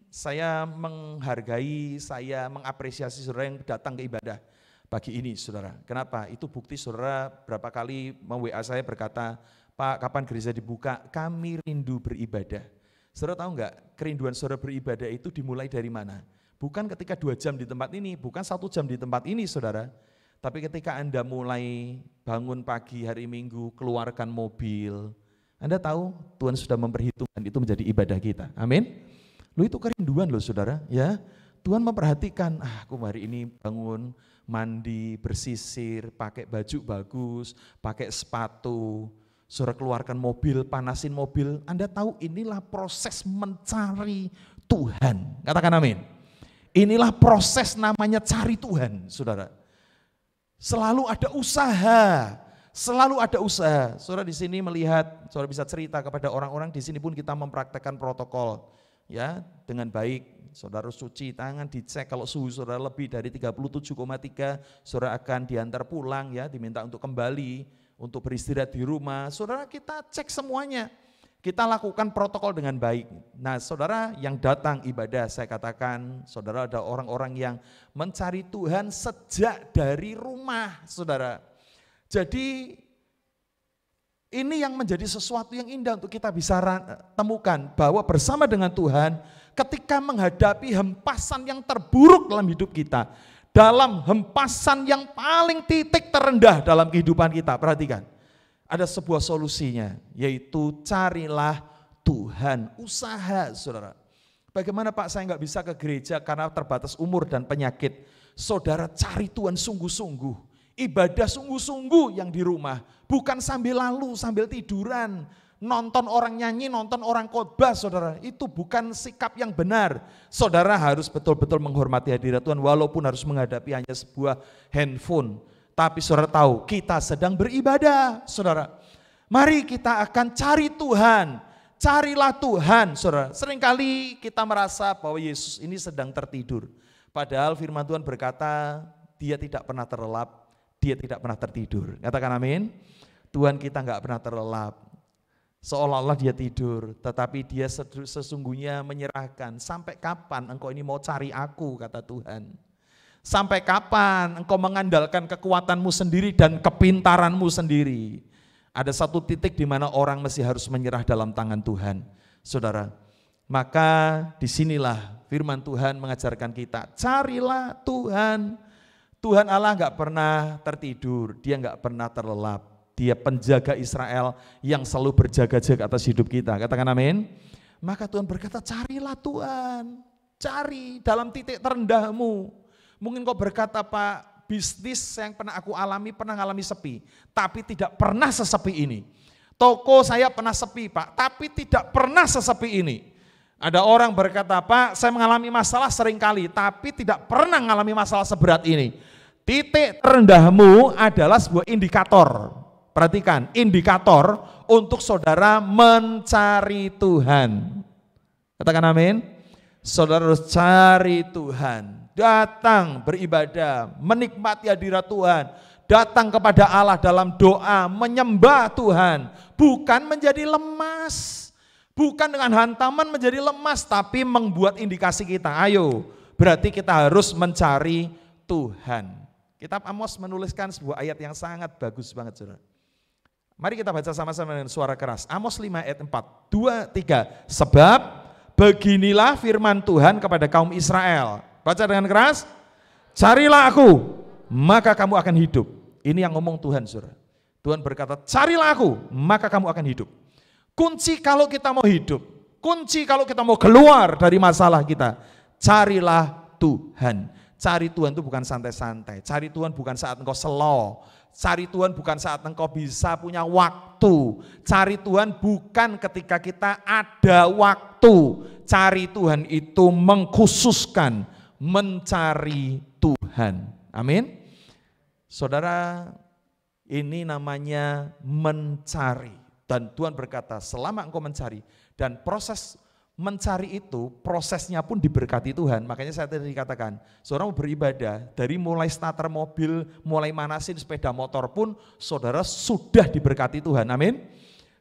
saya menghargai, saya mengapresiasi saudara yang datang ke ibadah pagi ini saudara. Kenapa? Itu bukti saudara berapa kali WA saya berkata, Pak kapan gereja dibuka? Kami rindu beribadah. Saudara tahu enggak, kerinduan saudara beribadah itu dimulai dari mana? Bukan ketika 2 jam di tempat ini, bukan 1 jam di tempat ini saudara. Tapi ketika Anda mulai bangun pagi hari Minggu, keluarkan mobil, Anda tahu Tuhan sudah memperhitungkan itu menjadi ibadah kita. Amin. Lu itu kerinduan loh saudara, ya. Tuhan memperhatikan, aku hari ini bangun, mandi, bersisir, pakai baju bagus, pakai sepatu, saudara keluarkan mobil, panasin mobil. Anda tahu inilah proses mencari Tuhan. Katakan amin. Inilah proses namanya cari Tuhan, saudara. Selalu ada usaha. Selalu ada usaha. Saudara di sini melihat, saudara bisa cerita kepada orang-orang, di sini pun kita mempraktekkan protokol ya dengan baik. Saudara cuci tangan, dicek kalau suhu saudara lebih dari 37,3, saudara akan diantar pulang ya, diminta untuk kembali, untuk beristirahat di rumah. Saudara kita cek semuanya. Kita lakukan protokol dengan baik. Nah saudara yang datang ibadah, saya katakan saudara ada orang-orang yang mencari Tuhan sejak dari rumah saudara. Jadi ini yang menjadi sesuatu yang indah untuk kita bisa temukan bahwa bersama dengan Tuhan ketika menghadapi hempasan yang terburuk dalam hidup kita, dalam hempasan yang paling titik terendah dalam kehidupan kita, perhatikan, ada sebuah solusinya yaitu carilah Tuhan, usaha saudara. Bagaimana Pak saya nggak bisa ke gereja karena terbatas umur dan penyakit, saudara cari Tuhan sungguh-sungguh. Ibadah sungguh-sungguh yang di rumah, bukan sambil lalu, sambil tiduran, nonton orang nyanyi, nonton orang khotbah saudara, itu bukan sikap yang benar. Saudara harus betul-betul menghormati hadirat Tuhan walaupun harus menghadapi hanya sebuah handphone. Tapi saudara tahu kita sedang beribadah saudara. Mari kita akan cari Tuhan, carilah Tuhan saudara. Seringkali kita merasa bahwa Yesus ini sedang tertidur. Padahal firman Tuhan berkata dia tidak pernah terlelap. Dia tidak pernah tertidur. Katakan amin. Tuhan kita enggak pernah terlelap. Seolah-olah dia tidur, tetapi dia sesungguhnya menyerahkan. Sampai kapan engkau ini mau cari aku, kata Tuhan. Sampai kapan engkau mengandalkan kekuatanmu sendiri dan kepintaranmu sendiri. Ada satu titik di mana orang mesti harus menyerah dalam tangan Tuhan. Saudara, maka disinilah firman Tuhan mengajarkan kita, carilah Tuhan. Tuhan Allah enggak pernah tertidur, dia enggak pernah terlelap. Dia penjaga Israel yang selalu berjaga-jaga atas hidup kita. Katakan amin. Maka Tuhan berkata, carilah Tuhan. Cari dalam titik terendahmu. Mungkin kau berkata, Pak, bisnis yang pernah aku alami, pernah mengalami sepi. Tapi tidak pernah sesepi ini. Toko saya pernah sepi, Pak, tapi tidak pernah sesepi ini. Ada orang berkata, Pak, saya mengalami masalah seringkali, tapi tidak pernah mengalami masalah seberat ini. Titik terendahmu adalah sebuah indikator. Perhatikan, indikator untuk saudara mencari Tuhan. Katakan amin. Saudara harus cari Tuhan. Datang beribadah, menikmati hadirat Tuhan. Datang kepada Allah dalam doa, menyembah Tuhan. Bukan menjadi lemas. Bukan dengan hantaman menjadi lemas, tapi membuat indikasi kita. Ayo, berarti kita harus mencari Tuhan. Kitab Amos menuliskan sebuah ayat yang sangat bagus banget saudara. Mari kita baca sama-sama dengan suara keras. Amos 5 ayat 4, 2, 3. Sebab beginilah firman Tuhan kepada kaum Israel. Baca dengan keras. Carilah aku, maka kamu akan hidup. Ini yang ngomong Tuhan saudara. Tuhan berkata, carilah aku, maka kamu akan hidup. Kunci kalau kita mau hidup, kunci kalau kita mau keluar dari masalah kita, carilah Tuhan. Cari Tuhan itu bukan santai-santai, cari Tuhan bukan saat engkau slow, cari Tuhan bukan saat engkau bisa punya waktu, cari Tuhan bukan ketika kita ada waktu, cari Tuhan itu mengkhususkan mencari Tuhan. Amin. Saudara, ini namanya mencari. Dan Tuhan berkata, selama engkau mencari, dan proses mencari itu, prosesnya pun diberkati Tuhan. Makanya saya tadi katakan, saudara mau beribadah, dari mulai starter mobil, mulai manasin sepeda motor pun, saudara sudah diberkati Tuhan, amin.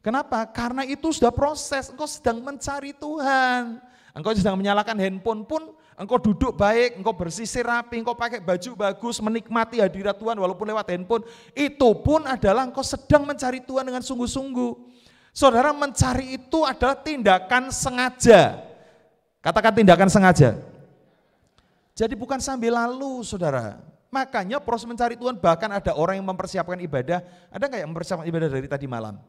Kenapa? Karena itu sudah proses, engkau sedang mencari Tuhan. Engkau sedang menyalakan handphone pun, engkau duduk baik, engkau bersisir rapi, engkau pakai baju bagus, menikmati hadirat Tuhan walaupun lewat handphone. Itu pun adalah engkau sedang mencari Tuhan dengan sungguh-sungguh. Saudara, mencari itu adalah tindakan sengaja. Katakan tindakan sengaja. Jadi bukan sambil lalu, saudara. Makanya proses mencari Tuhan, bahkan ada orang yang mempersiapkan ibadah. Ada nggak yang mempersiapkan ibadah dari tadi malam?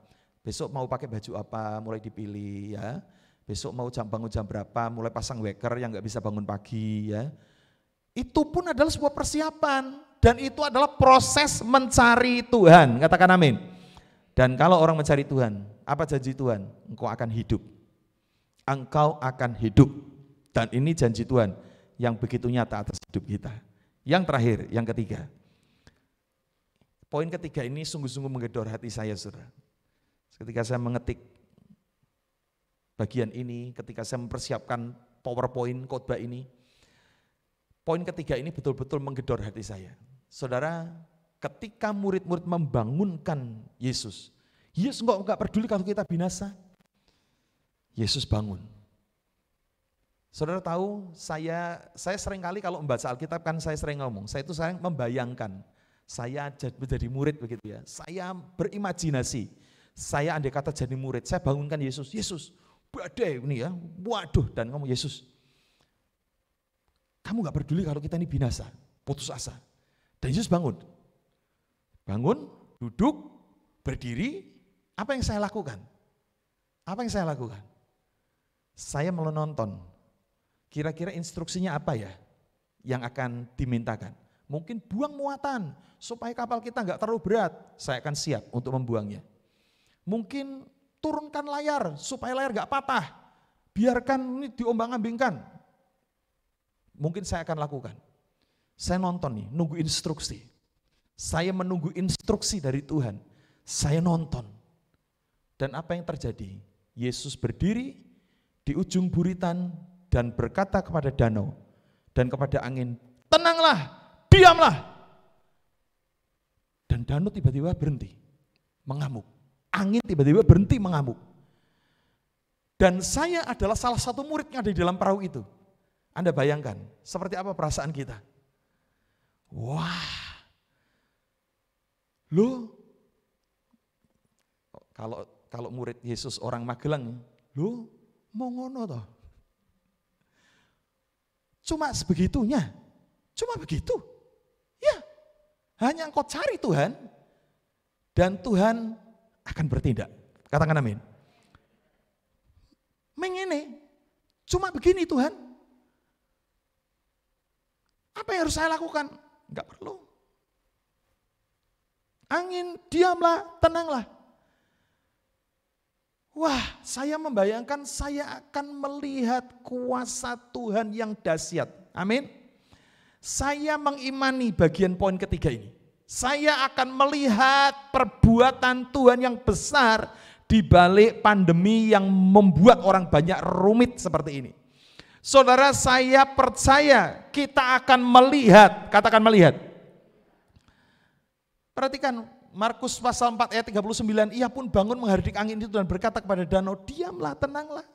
Besok mau pakai baju apa, mulai dipilih ya. Besok mau bangun jam berapa, mulai pasang weker yang nggak bisa bangun pagi ya. Itu pun adalah sebuah persiapan. Dan itu adalah proses mencari Tuhan, katakan amin. Dan kalau orang mencari Tuhan, apa janji Tuhan? Engkau akan hidup. Engkau akan hidup. Dan ini janji Tuhan yang begitu nyata atas hidup kita. Yang terakhir, yang ketiga. Poin ketiga ini sungguh-sungguh menggedor hati saya, saudara. Ketika saya mengetik bagian ini, ketika saya mempersiapkan PowerPoint khotbah ini, poin ketiga ini betul-betul menggedor hati saya. Saudara, ketika murid-murid membangunkan Yesus, Yesus enggak peduli kalau kita binasa. Yesus bangun. Saudara tahu, saya sering kali kalau membaca Alkitab kan saya sering ngomong, saya itu sering membayangkan, saya menjadi murid begitu ya, saya berimajinasi. Saya andai kata jadi murid, saya bangunkan Yesus, Yesus, badai ini ya, waduh, dan ngomong Yesus, kamu gak peduli kalau kita ini binasa, putus asa. Dan Yesus bangun, duduk, berdiri, apa yang saya lakukan? Apa yang saya lakukan? Saya menonton, kira-kira instruksinya apa ya yang akan dimintakan? Mungkin buang muatan, supaya kapal kita gak terlalu berat, saya akan siap untuk membuangnya. Mungkin turunkan layar supaya layar gak patah, biarkan ini diombang-ambingkan. Mungkin saya akan lakukan. Saya nonton nih, nunggu instruksi. Saya menunggu instruksi dari Tuhan. Saya nonton. Dan apa yang terjadi? Yesus berdiri di ujung buritan dan berkata kepada danau dan kepada angin, tenanglah, diamlah. Dan danau tiba-tiba berhenti, mengamuk. Angin tiba-tiba berhenti mengamuk. Dan saya adalah salah satu murid yang ada di dalam perahu itu. Anda bayangkan, seperti apa perasaan kita? Wah, loh, kalau murid Yesus orang Magelang, loh, mau ngono toh? Cuma sebegitunya, cuma begitu. Ya, hanya engkau cari Tuhan, dan Tuhan akan bertindak. Katakan amin. Mengene, cuma begini Tuhan. Apa yang harus saya lakukan? Enggak perlu. Angin, diamlah, tenanglah. Wah, saya membayangkan saya akan melihat kuasa Tuhan yang dahsyat. Amin. Saya mengimani bagian poin ketiga ini. Saya akan melihat perbuatan Tuhan yang besar di balik pandemi yang membuat orang banyak rumit seperti ini. Saudara, saya percaya kita akan melihat, katakan melihat. Perhatikan Markus pasal 4 ayat 39, ia pun bangun menghardik angin itu dan berkata kepada danau, diamlah, tenanglah.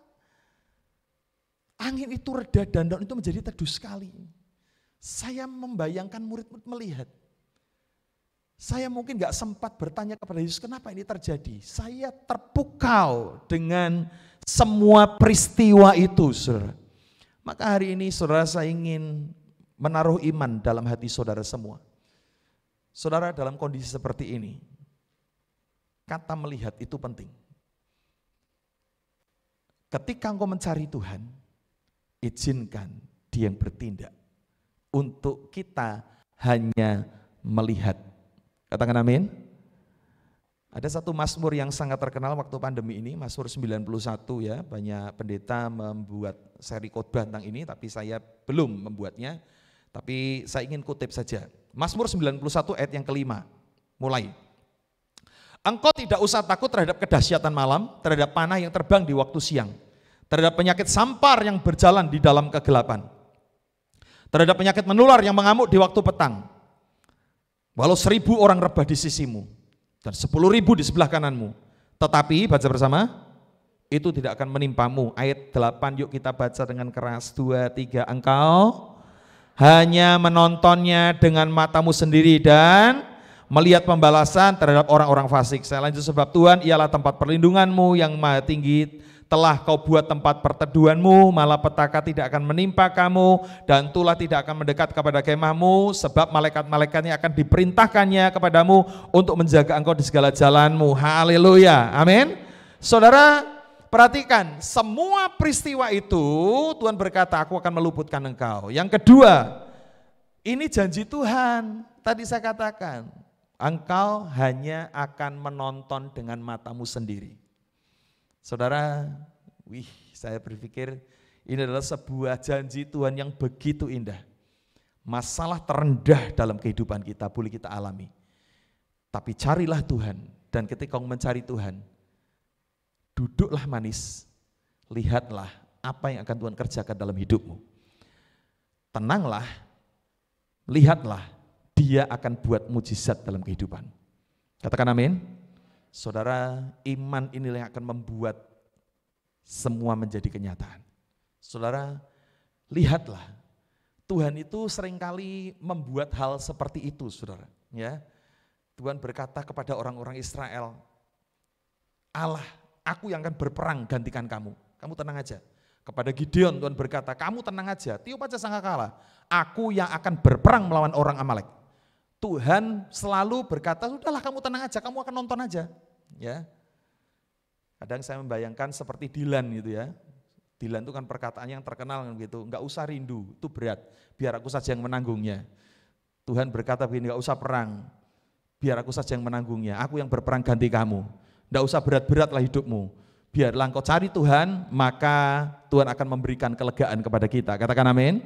Angin itu reda dan danau itu menjadi teduh sekali. Saya membayangkan murid-murid melihat. Saya mungkin gak sempat bertanya kepada Yesus, kenapa ini terjadi? Saya terpukau dengan semua peristiwa itu, saudara. Maka hari ini saudara, saya ingin menaruh iman dalam hati saudara semua. Saudara, dalam kondisi seperti ini, kata melihat itu penting. Ketika engkau mencari Tuhan, izinkan Dia yang bertindak. Untuk kita hanya melihat. Katakan amin. Ada satu mazmur yang sangat terkenal waktu pandemi ini, Mazmur 91 ya, banyak pendeta membuat seri khotbah tentang ini, tapi saya belum membuatnya, tapi saya ingin kutip saja. Mazmur 91 ayat yang kelima, mulai. Engkau tidak usah takut terhadap kedahsyatan malam, terhadap panah yang terbang di waktu siang, terhadap penyakit sampar yang berjalan di dalam kegelapan, terhadap penyakit menular yang mengamuk di waktu petang. Walau 1000 orang rebah di sisimu dan 10.000 di sebelah kananmu, Tetapi, baca bersama, itu tidak akan menimpamu. Ayat 8 yuk kita baca dengan keras. 2, 3, engkau hanya menontonnya dengan matamu sendiri dan melihat pembalasan terhadap orang-orang fasik. Saya lanjut, sebab Tuhan ialah tempat perlindunganmu yang maha tinggi. Telah kau buat tempat perteduhanmu, malapetaka tidak akan menimpa kamu, dan tulah tidak akan mendekat kepada kemahmu, sebab malaikat-malaikatnya akan diperintahkannya kepadamu untuk menjaga engkau di segala jalanmu. Haleluya, amin. Saudara, perhatikan, semua peristiwa itu Tuhan berkata, aku akan meluputkan engkau. Yang kedua, ini janji Tuhan. Tadi saya katakan, engkau hanya akan menonton dengan matamu sendiri. Saudara, saya berpikir ini adalah sebuah janji Tuhan yang begitu indah. Masalah terendah dalam kehidupan kita boleh kita alami. Tapi carilah Tuhan, dan ketika kau mencari Tuhan, duduklah manis, lihatlah apa yang akan Tuhan kerjakan dalam hidupmu. Tenanglah, lihatlah, Dia akan buat mujizat dalam kehidupan. Katakan amin. Saudara, iman inilah yang akan membuat semua menjadi kenyataan. Saudara, lihatlah, Tuhan itu seringkali membuat hal seperti itu, saudara. Ya, Tuhan berkata kepada orang-orang Israel, Allah, aku yang akan berperang gantikan kamu. Kamu tenang aja. Kepada Gideon Tuhan berkata, kamu tenang aja, tiup aja sangkakala. Aku yang akan berperang melawan orang Amalek. Tuhan selalu berkata, sudahlah kamu tenang aja, kamu akan nonton aja. Ya, kadang saya membayangkan seperti Dilan gitu ya. Dilan itu kan perkataan yang terkenal gitu, enggak usah rindu, itu berat, biar aku saja yang menanggungnya. Tuhan berkata begini, enggak usah perang, biar aku saja yang menanggungnya, aku yang berperang ganti kamu. Enggak usah berat-beratlah hidupmu, biarlah engkau cari Tuhan, maka Tuhan akan memberikan kelegaan kepada kita. Katakan amin.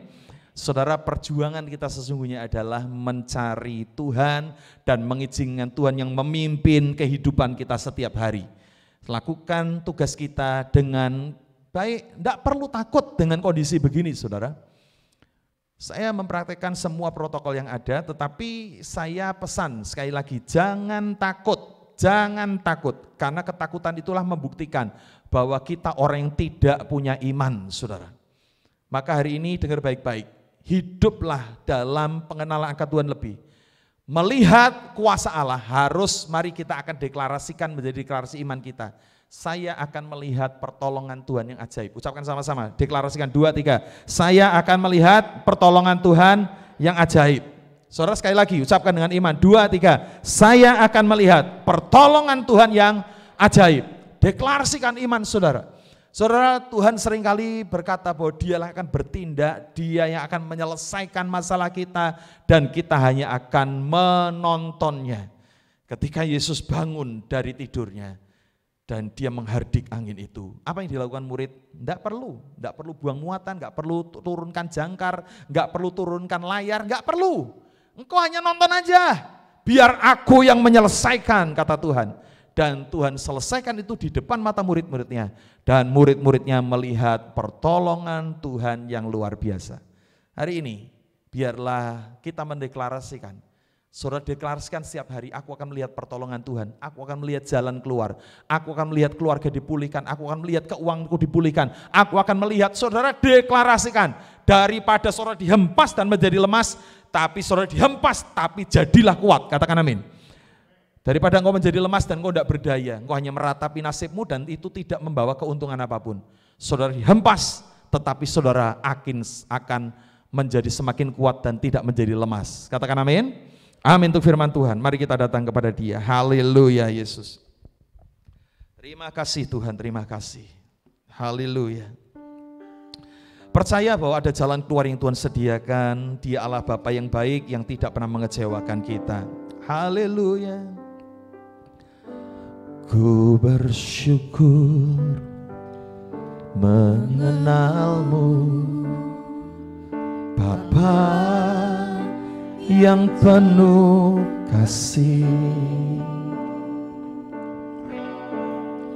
Saudara, perjuangan kita sesungguhnya adalah mencari Tuhan dan mengizinkan Tuhan yang memimpin kehidupan kita setiap hari. Lakukan tugas kita dengan baik, tidak perlu takut dengan kondisi begini, saudara. Saya mempraktekkan semua protokol yang ada, tetapi saya pesan sekali lagi, jangan takut, karena ketakutan itulah membuktikan bahwa kita orang yang tidak punya iman, saudara. Maka hari ini dengar baik-baik. Hiduplah dalam pengenalan akan Tuhan lebih. Melihat kuasa Allah, mari kita akan deklarasikan menjadi deklarasi iman kita. Saya akan melihat pertolongan Tuhan yang ajaib. Ucapkan sama-sama, deklarasikan 2, 3. Saya akan melihat pertolongan Tuhan yang ajaib. Saudara, sekali lagi ucapkan dengan iman, 2, 3. Saya akan melihat pertolongan Tuhan yang ajaib. Deklarasikan iman saudara. Saudara, Tuhan seringkali berkata bahwa Dialah akan bertindak, Dia yang akan menyelesaikan masalah kita, dan kita hanya akan menontonnya. Ketika Yesus bangun dari tidurnya, dan Dia menghardik angin itu, apa yang dilakukan murid? Tidak perlu buang muatan, tidak perlu turunkan jangkar, tidak perlu turunkan layar, tidak perlu. Engkau hanya nonton aja, biar aku yang menyelesaikan, kata Tuhan. Dan Tuhan selesaikan itu di depan mata murid-muridnya. Dan murid-muridnya melihat pertolongan Tuhan yang luar biasa. Hari ini, biarlah kita mendeklarasikan. Saudara, deklarasikan setiap hari, aku akan melihat pertolongan Tuhan. Aku akan melihat jalan keluar. Aku akan melihat keluarga dipulihkan. Aku akan melihat keuanganku dipulihkan. Aku akan melihat, saudara deklarasikan. Daripada saudara dihempas dan menjadi lemas, tapi saudara dihempas, tapi jadilah kuat. Katakan amin. Daripada engkau menjadi lemas dan engkau tidak berdaya, engkau hanya meratapi nasibmu dan itu tidak membawa keuntungan apapun. Saudara dihempas, tetapi saudara akan menjadi semakin kuat dan tidak menjadi lemas. Katakan amin. Amin untuk firman Tuhan. Mari kita datang kepada Dia. Haleluya Yesus. Terima kasih Tuhan, terima kasih. Haleluya. Percaya bahwa ada jalan keluar yang Tuhan sediakan. Dia Allah Bapa yang baik yang tidak pernah mengecewakan kita. Haleluya. Ku bersyukur mengenalmu, Bapa yang penuh kasih.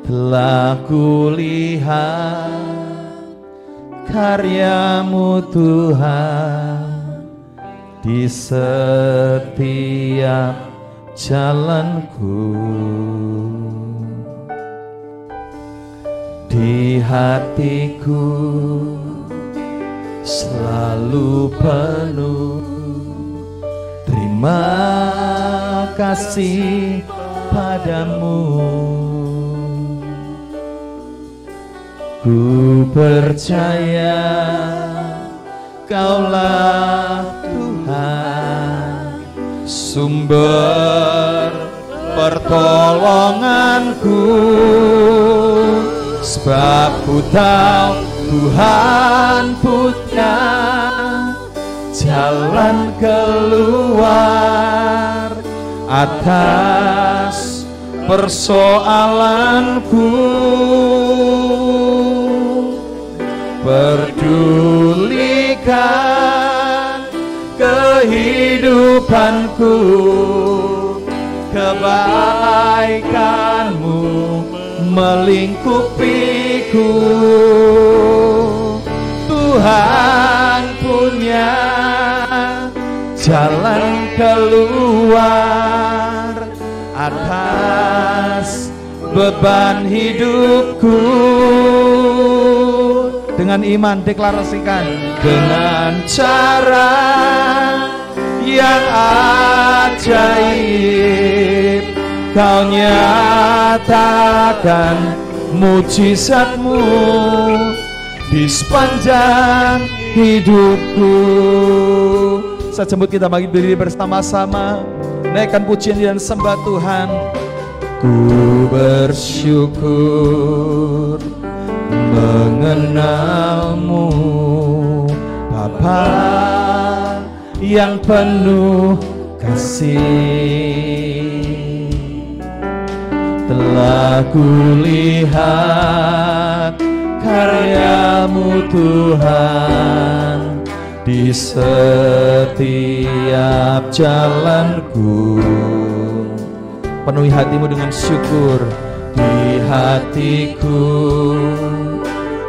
Telah kulihat karyamu Tuhan di setiap jalanku. di hatiku selalu penuh terima kasih padamu. Ku percaya Kaulah Tuhan, sumber pertolonganku, sebab ku tahu Tuhan punya jalan keluar atas persoalanku. Pedulikan kehidupanku, kebaikanmu melingkupiku. Tuhan punya jalan keluar atas beban hidupku. Dengan iman deklarasikan, dengan cara yang ajaib Kau nyatakan mujizatmu di sepanjang hidupku. Saya jemput kita bagi berdiri bersama-sama, naikkan pujian dan sembah Tuhan. Ku bersyukur mengenalmu, Bapa yang penuh kasih. Telah kulihat karyamu Tuhan di setiap jalanku. Penuhi hatimu dengan syukur, di hatiku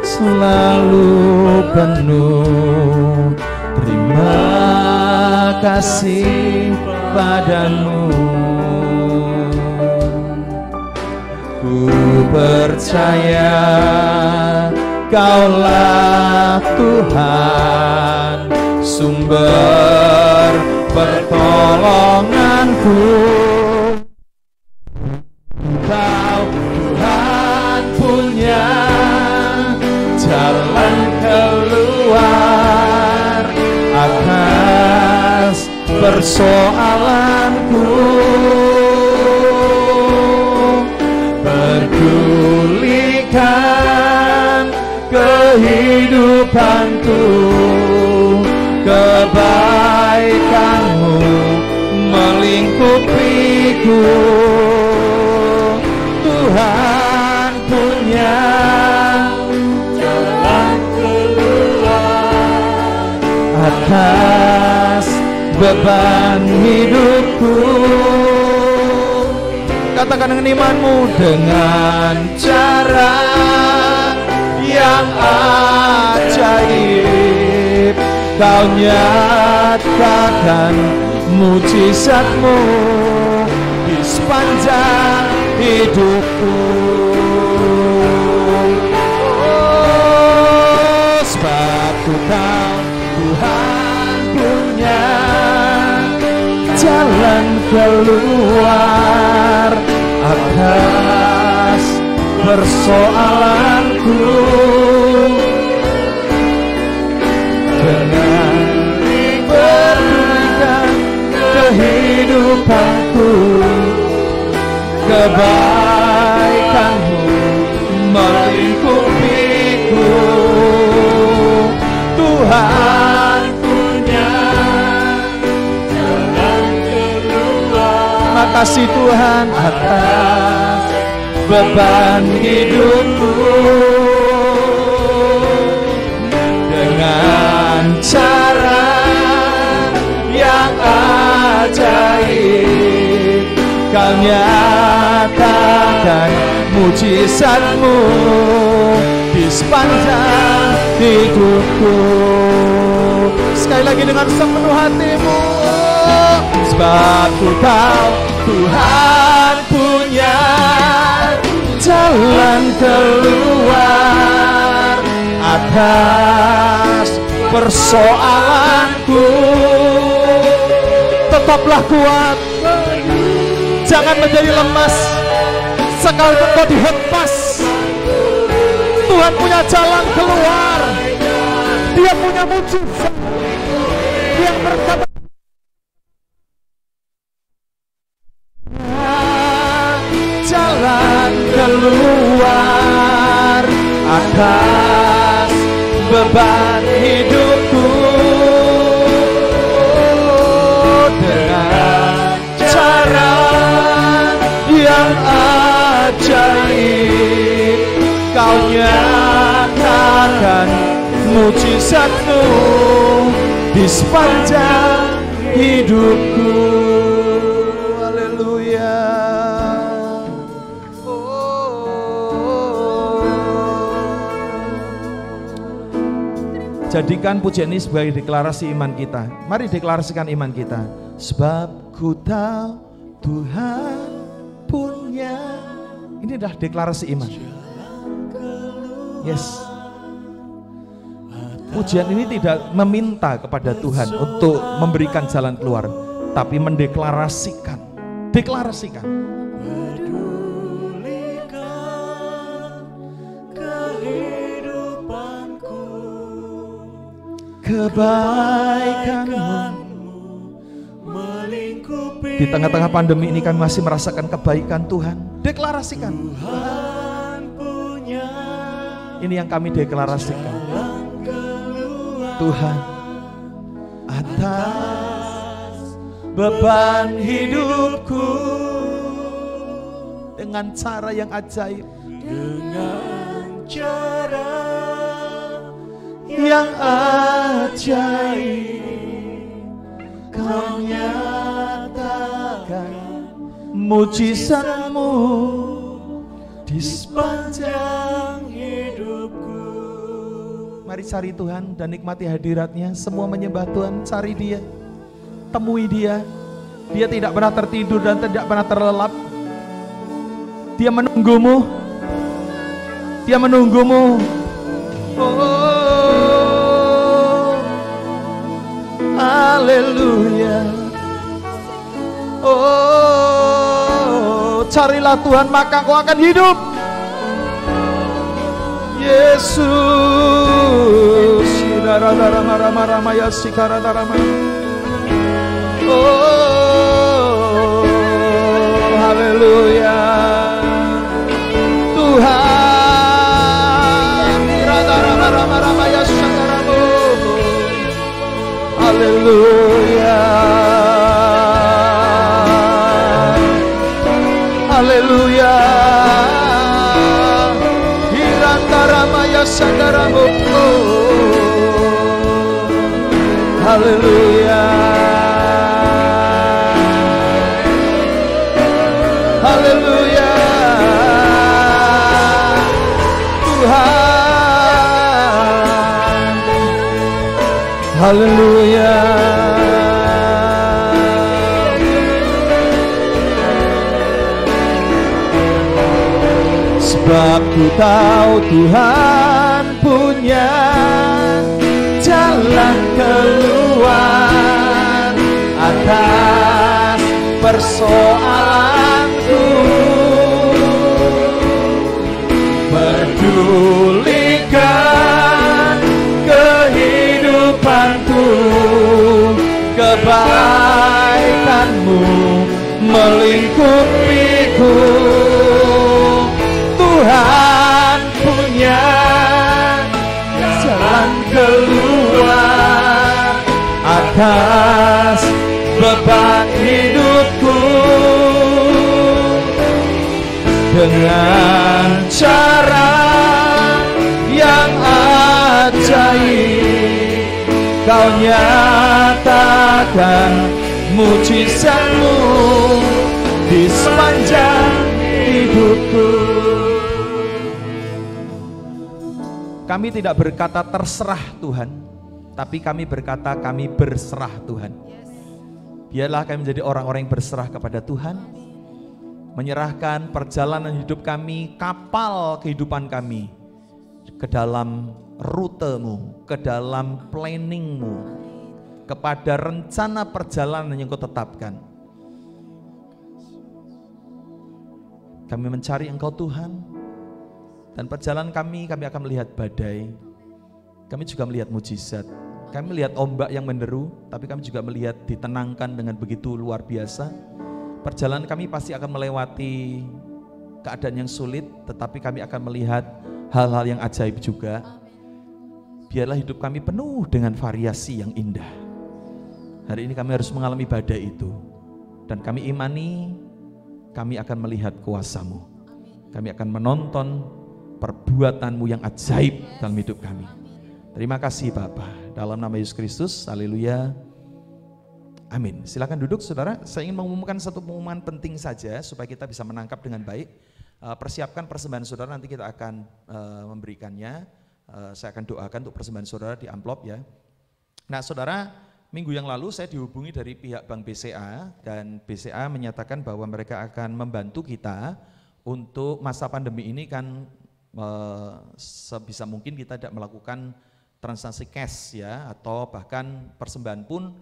selalu penuh terima kasih padamu. Ku percaya Kaulah Tuhan, sumber pertolonganku. Kau Tuhan punya jalan keluar atas persoalanku. Pedulikan kehidupanku, kebaikanmu melingkupiku. Tuhan punya jalan keluar atas beban hidupku. Katakan dengan imanmu, dengan cara yang ajaib Kau nyatakan mujizatmu di sepanjang hidupku. Oh, sebab ku tahu Tuhan punya jalan keluar atas persoalanku. Dengan berikan kehidupanku, kebaikanmu melingkupiku. Tuhan punya jalan keluar. Terima kasih Tuhan atas beban hidupku. Dengan cara yang ajaib Kau nyatakan mujizatmu di sepanjang hidupku. Sekali lagi dengan sepenuh hatimu, sebab ku tahu Tuhan punya jalan keluar atas persoalanku. Tetaplah kuat, jangan menjadi lemas. Sekalipun kau dihempas, Tuhan punya jalan keluar. Dia punya mujizat yang berkata jalan keluar atas beban hidupku dengan cara yang ajaib. Kau nyatakan mujizatmu di sepanjang hidupku. Haleluya. Jadikan pujian ini sebagai deklarasi iman kita. Mari deklarasikan iman kita. Sebab ku tahu Tuhan punya. Ini adalah deklarasi iman. Yes. Pujian ini tidak meminta kepada Tuhan untuk memberikan jalan keluar, tapi mendeklarasikan. Deklarasikan. Kebaikanmu melingkupi. Di tengah-tengah pandemi ini kami masih merasakan kebaikan Tuhan. Deklarasikan. Ini yang kami deklarasikan. Tuhan, atas beban hidupku dengan cara yang ajaib, dengan cara yang ajaib, Kau nyatakan mujizatmu di sepanjang hidupku. Mari cari Tuhan dan nikmati hadiratnya. Semua menyembah Tuhan, cari Dia, temui Dia. Dia tidak pernah tertidur dan tidak pernah terlelap. Dia menunggumu. Dia menunggumu. Oh, haleluya. Oh, carilah Tuhan maka kau akan hidup. Yesus, oh, haleluya. Tuhan, haleluya, haleluya. Sandaramu, haleluya, haleluya. Tuhan, haleluya. Sebab ku tahu Tuhan punya jalan keluar atas persoalanku. Pedulikan kehidupanku, kebaikanmu melingkupiku. Tuhan punya jalan keluar atas beban hidupku dengan cara yang ajaib. Kau nyatakan mujizatmu di sepanjang hidupku. Kami tidak berkata terserah Tuhan, tapi kami berkata kami berserah Tuhan. Biarlah kami menjadi orang-orang yang berserah kepada Tuhan, menyerahkan perjalanan hidup kami, kapal kehidupan kami ke dalam rutemu, ke dalam planningmu, kepada rencana perjalanan yang kau tetapkan. Kami mencari Engkau Tuhan, dan perjalanan kami akan melihat badai, kami juga melihat mujizat, kami melihat ombak yang menderu, tapi kami juga melihat ditenangkan dengan begitu luar biasa. Perjalanan kami pasti akan melewati keadaan yang sulit, tetapi kami akan melihat hal-hal yang ajaib juga. Biarlah hidup kami penuh dengan variasi yang indah. Hari ini kami harus mengalami badai itu, dan kami imani kami akan melihat kuasa-Mu. Kami akan menonton perbuatan-Mu yang ajaib dalam hidup kami. Terima kasih Bapa, dalam nama Yesus Kristus, haleluya, amin. Silakan duduk saudara. Saya ingin mengumumkan satu pengumuman penting saja supaya kita bisa menangkap dengan baik. Persiapkan persembahan saudara, nanti kita akan memberikannya. Saya akan doakan untuk persembahan saudara di amplop ya. Nah saudara, minggu yang lalu saya dihubungi dari pihak Bank BCA, dan BCA menyatakan bahwa mereka akan membantu kita untuk masa pandemi ini kan sebisa mungkin kita tidak melakukan transaksi cash ya, atau bahkan persembahan pun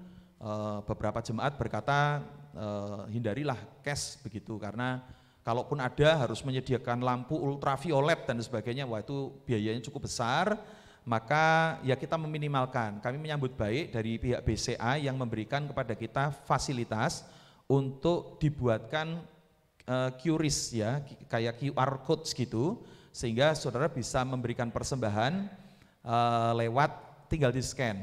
beberapa jemaat berkata hindarilah cash begitu, karena kalaupun ada harus menyediakan lampu ultraviolet dan sebagainya, wah itu biayanya cukup besar, maka ya kita meminimalkan. Kami menyambut baik dari pihak BCA yang memberikan kepada kita fasilitas untuk dibuatkan QRIS ya, kayak QR code gitu, sehingga saudara bisa memberikan persembahan lewat tinggal di scan,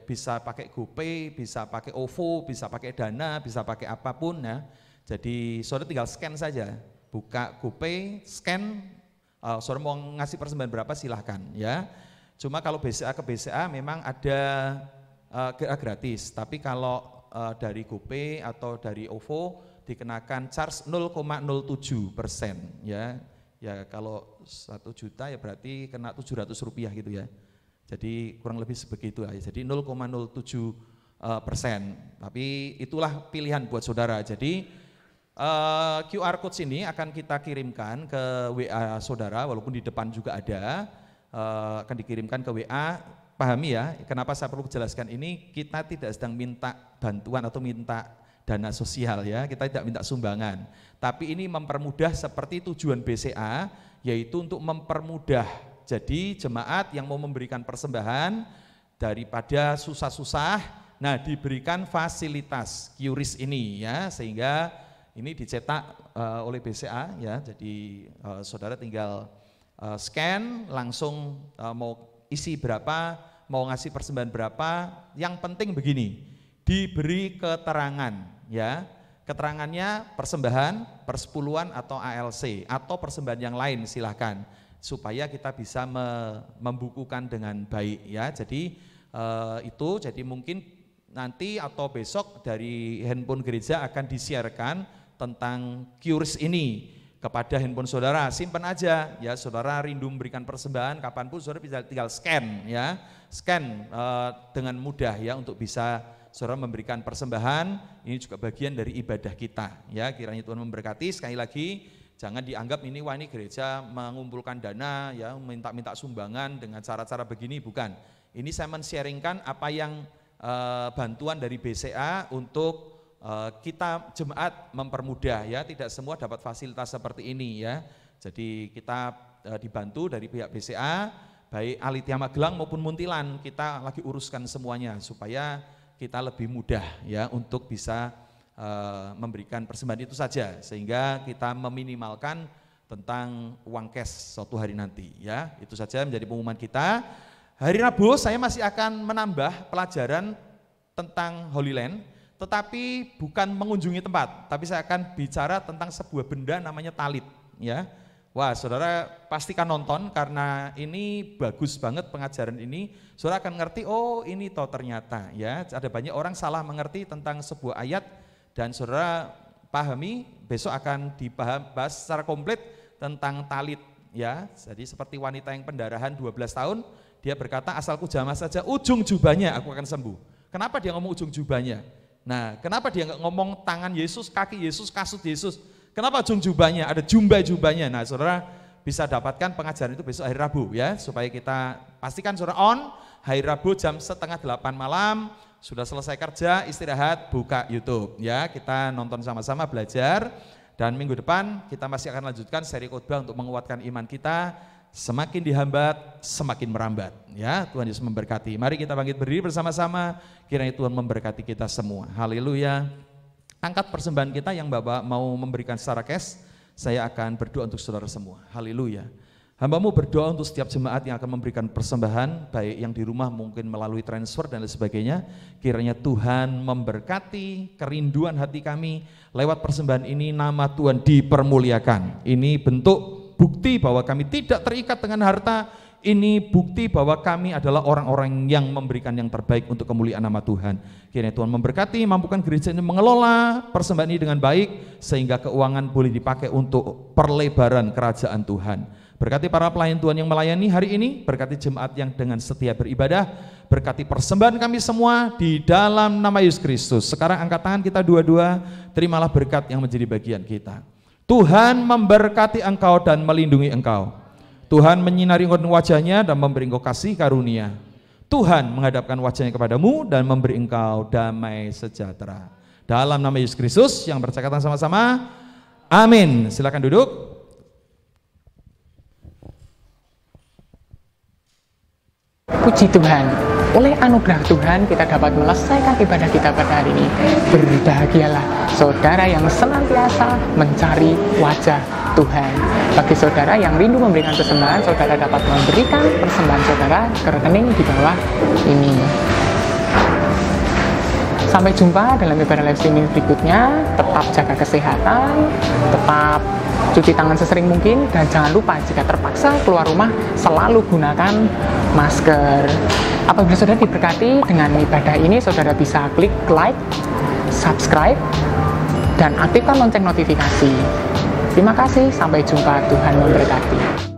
bisa pakai GoPay, bisa pakai OVO, bisa pakai Dana, bisa pakai apapun ya. Jadi saudara tinggal scan saja, buka GoPay, scan, saudara mau ngasih persembahan berapa silahkan ya. Cuma kalau BCA ke BCA memang ada gratis, tapi kalau dari GoPay atau dari OVO dikenakan charge 0,07% ya. Ya kalau 1 juta ya berarti kena Rp700 gitu ya. Jadi kurang lebih sebegitu ya. Jadi 0,07%. Tapi itulah pilihan buat saudara. Jadi QR code ini akan kita kirimkan ke WA saudara, walaupun di depan juga ada, akan dikirimkan ke WA. Pahami ya, kenapa saya perlu jelaskan ini, kita tidak sedang minta bantuan atau minta dana sosial ya, kita tidak minta sumbangan. Tapi ini mempermudah seperti tujuan BCA, yaitu untuk mempermudah. Jadi jemaat yang mau memberikan persembahan daripada susah-susah, nah diberikan fasilitas QRIS ini ya, sehingga ini dicetak oleh BCA ya, jadi saudara tinggal scan langsung mau isi berapa, mau ngasih persembahan berapa. Yang penting begini, diberi keterangan ya, keterangannya persembahan, persepuluhan atau ALC atau persembahan yang lain silahkan, supaya kita bisa membukukan dengan baik ya. Jadi itu jadi mungkin nanti atau besok dari handphone gereja akan disiarkan tentang QRIS ini kepada handphone saudara. Simpan aja ya, saudara rindu memberikan persembahan kapanpun saudara bisa tinggal scan ya, scan dengan mudah ya untuk bisa saudara memberikan persembahan. Ini juga bagian dari ibadah kita ya. Kiranya Tuhan memberkati. Sekali lagi jangan dianggap ini wah ini gereja mengumpulkan dana ya, minta sumbangan dengan cara-cara begini, bukan. Ini saya men-sharingkan apa yang bantuan dari BCA untuk kita jemaat mempermudah ya, tidak semua dapat fasilitas seperti ini ya. Jadi kita dibantu dari pihak BCA, baik Alitia Magelang maupun Muntilan, kita lagi uruskan semuanya supaya kita lebih mudah ya untuk bisa memberikan persembahan itu saja, sehingga kita meminimalkan tentang uang cash suatu hari nanti ya. Itu saja menjadi pengumuman kita. Hari Rabu saya masih akan menambah pelajaran tentang Holy Land, tetapi bukan mengunjungi tempat, tapi saya akan bicara tentang sebuah benda namanya talit ya. Wah saudara pastikan nonton karena ini bagus banget pengajaran ini. Saudara akan ngerti, oh ini toh ternyata ya, ada banyak orang salah mengerti tentang sebuah ayat, dan saudara pahami, besok akan dibahas secara komplit tentang talit ya. Jadi seperti wanita yang pendarahan 12 tahun, dia berkata asalku jamah saja ujung jubahnya aku akan sembuh. Kenapa dia ngomong ujung jubahnya? Nah, kenapa dia nggak ngomong tangan Yesus, kaki Yesus, kasut Yesus? Kenapa ujung jubahnya? Ada jubahnya. Nah, saudara bisa dapatkan pengajaran itu besok hari Rabu ya, supaya kita pastikan saudara on hari Rabu jam 7:30 malam, sudah selesai kerja, istirahat, buka YouTube ya, kita nonton sama-sama belajar, dan minggu depan kita masih akan lanjutkan seri khotbah untuk menguatkan iman kita, semakin dihambat, semakin merambat ya. Tuhan Yesus memberkati. Mari kita bangkit berdiri bersama-sama, kiranya Tuhan memberkati kita semua. Haleluya. Angkat persembahan kita yang Bapak mau memberikan secara cash, saya akan berdoa untuk saudara semua. Haleluya. Hamba-Mu berdoa untuk setiap jemaat yang akan memberikan persembahan, baik yang di rumah mungkin melalui transfer dan lain sebagainya. Kiranya Tuhan memberkati kerinduan hati kami, lewat persembahan ini nama Tuhan dipermuliakan. Ini bentuk bukti bahwa kami tidak terikat dengan harta, ini bukti bahwa kami adalah orang-orang yang memberikan yang terbaik untuk kemuliaan nama Tuhan. Kiranya Tuhan memberkati, mampukan gereja ini mengelola persembahan ini dengan baik, sehingga keuangan boleh dipakai untuk perlebaran kerajaan Tuhan. Berkati para pelayan Tuhan yang melayani hari ini, berkati jemaat yang dengan setia beribadah, berkati persembahan kami semua di dalam nama Yesus Kristus. Sekarang angkat tangan kita dua-dua, terimalah berkat yang menjadi bagian kita. Tuhan memberkati engkau dan melindungi engkau. Tuhan menyinari engkau wajahnya dan memberi engkau kasih karunia. Tuhan menghadapkan wajahnya kepadamu dan memberi engkau damai sejahtera. Dalam nama Yesus Kristus yang bercakap sama-sama, amin. Silakan duduk. Puji Tuhan, oleh anugerah Tuhan kita dapat menyelesaikan ibadah kita pada hari ini. Berbahagialah saudara yang senantiasa mencari wajah Tuhan. Bagi saudara yang rindu memberikan persembahan, saudara dapat memberikan persembahan saudara ke rekening di bawah ini. Sampai jumpa dalam ibadah live streaming berikutnya. Tetap jaga kesehatan, tetap cuci tangan sesering mungkin, dan jangan lupa jika terpaksa keluar rumah selalu gunakan masker. Apabila saudara diberkati dengan ibadah ini, saudara bisa klik like, subscribe, dan aktifkan lonceng notifikasi. Terima kasih, sampai jumpa, Tuhan memberkati.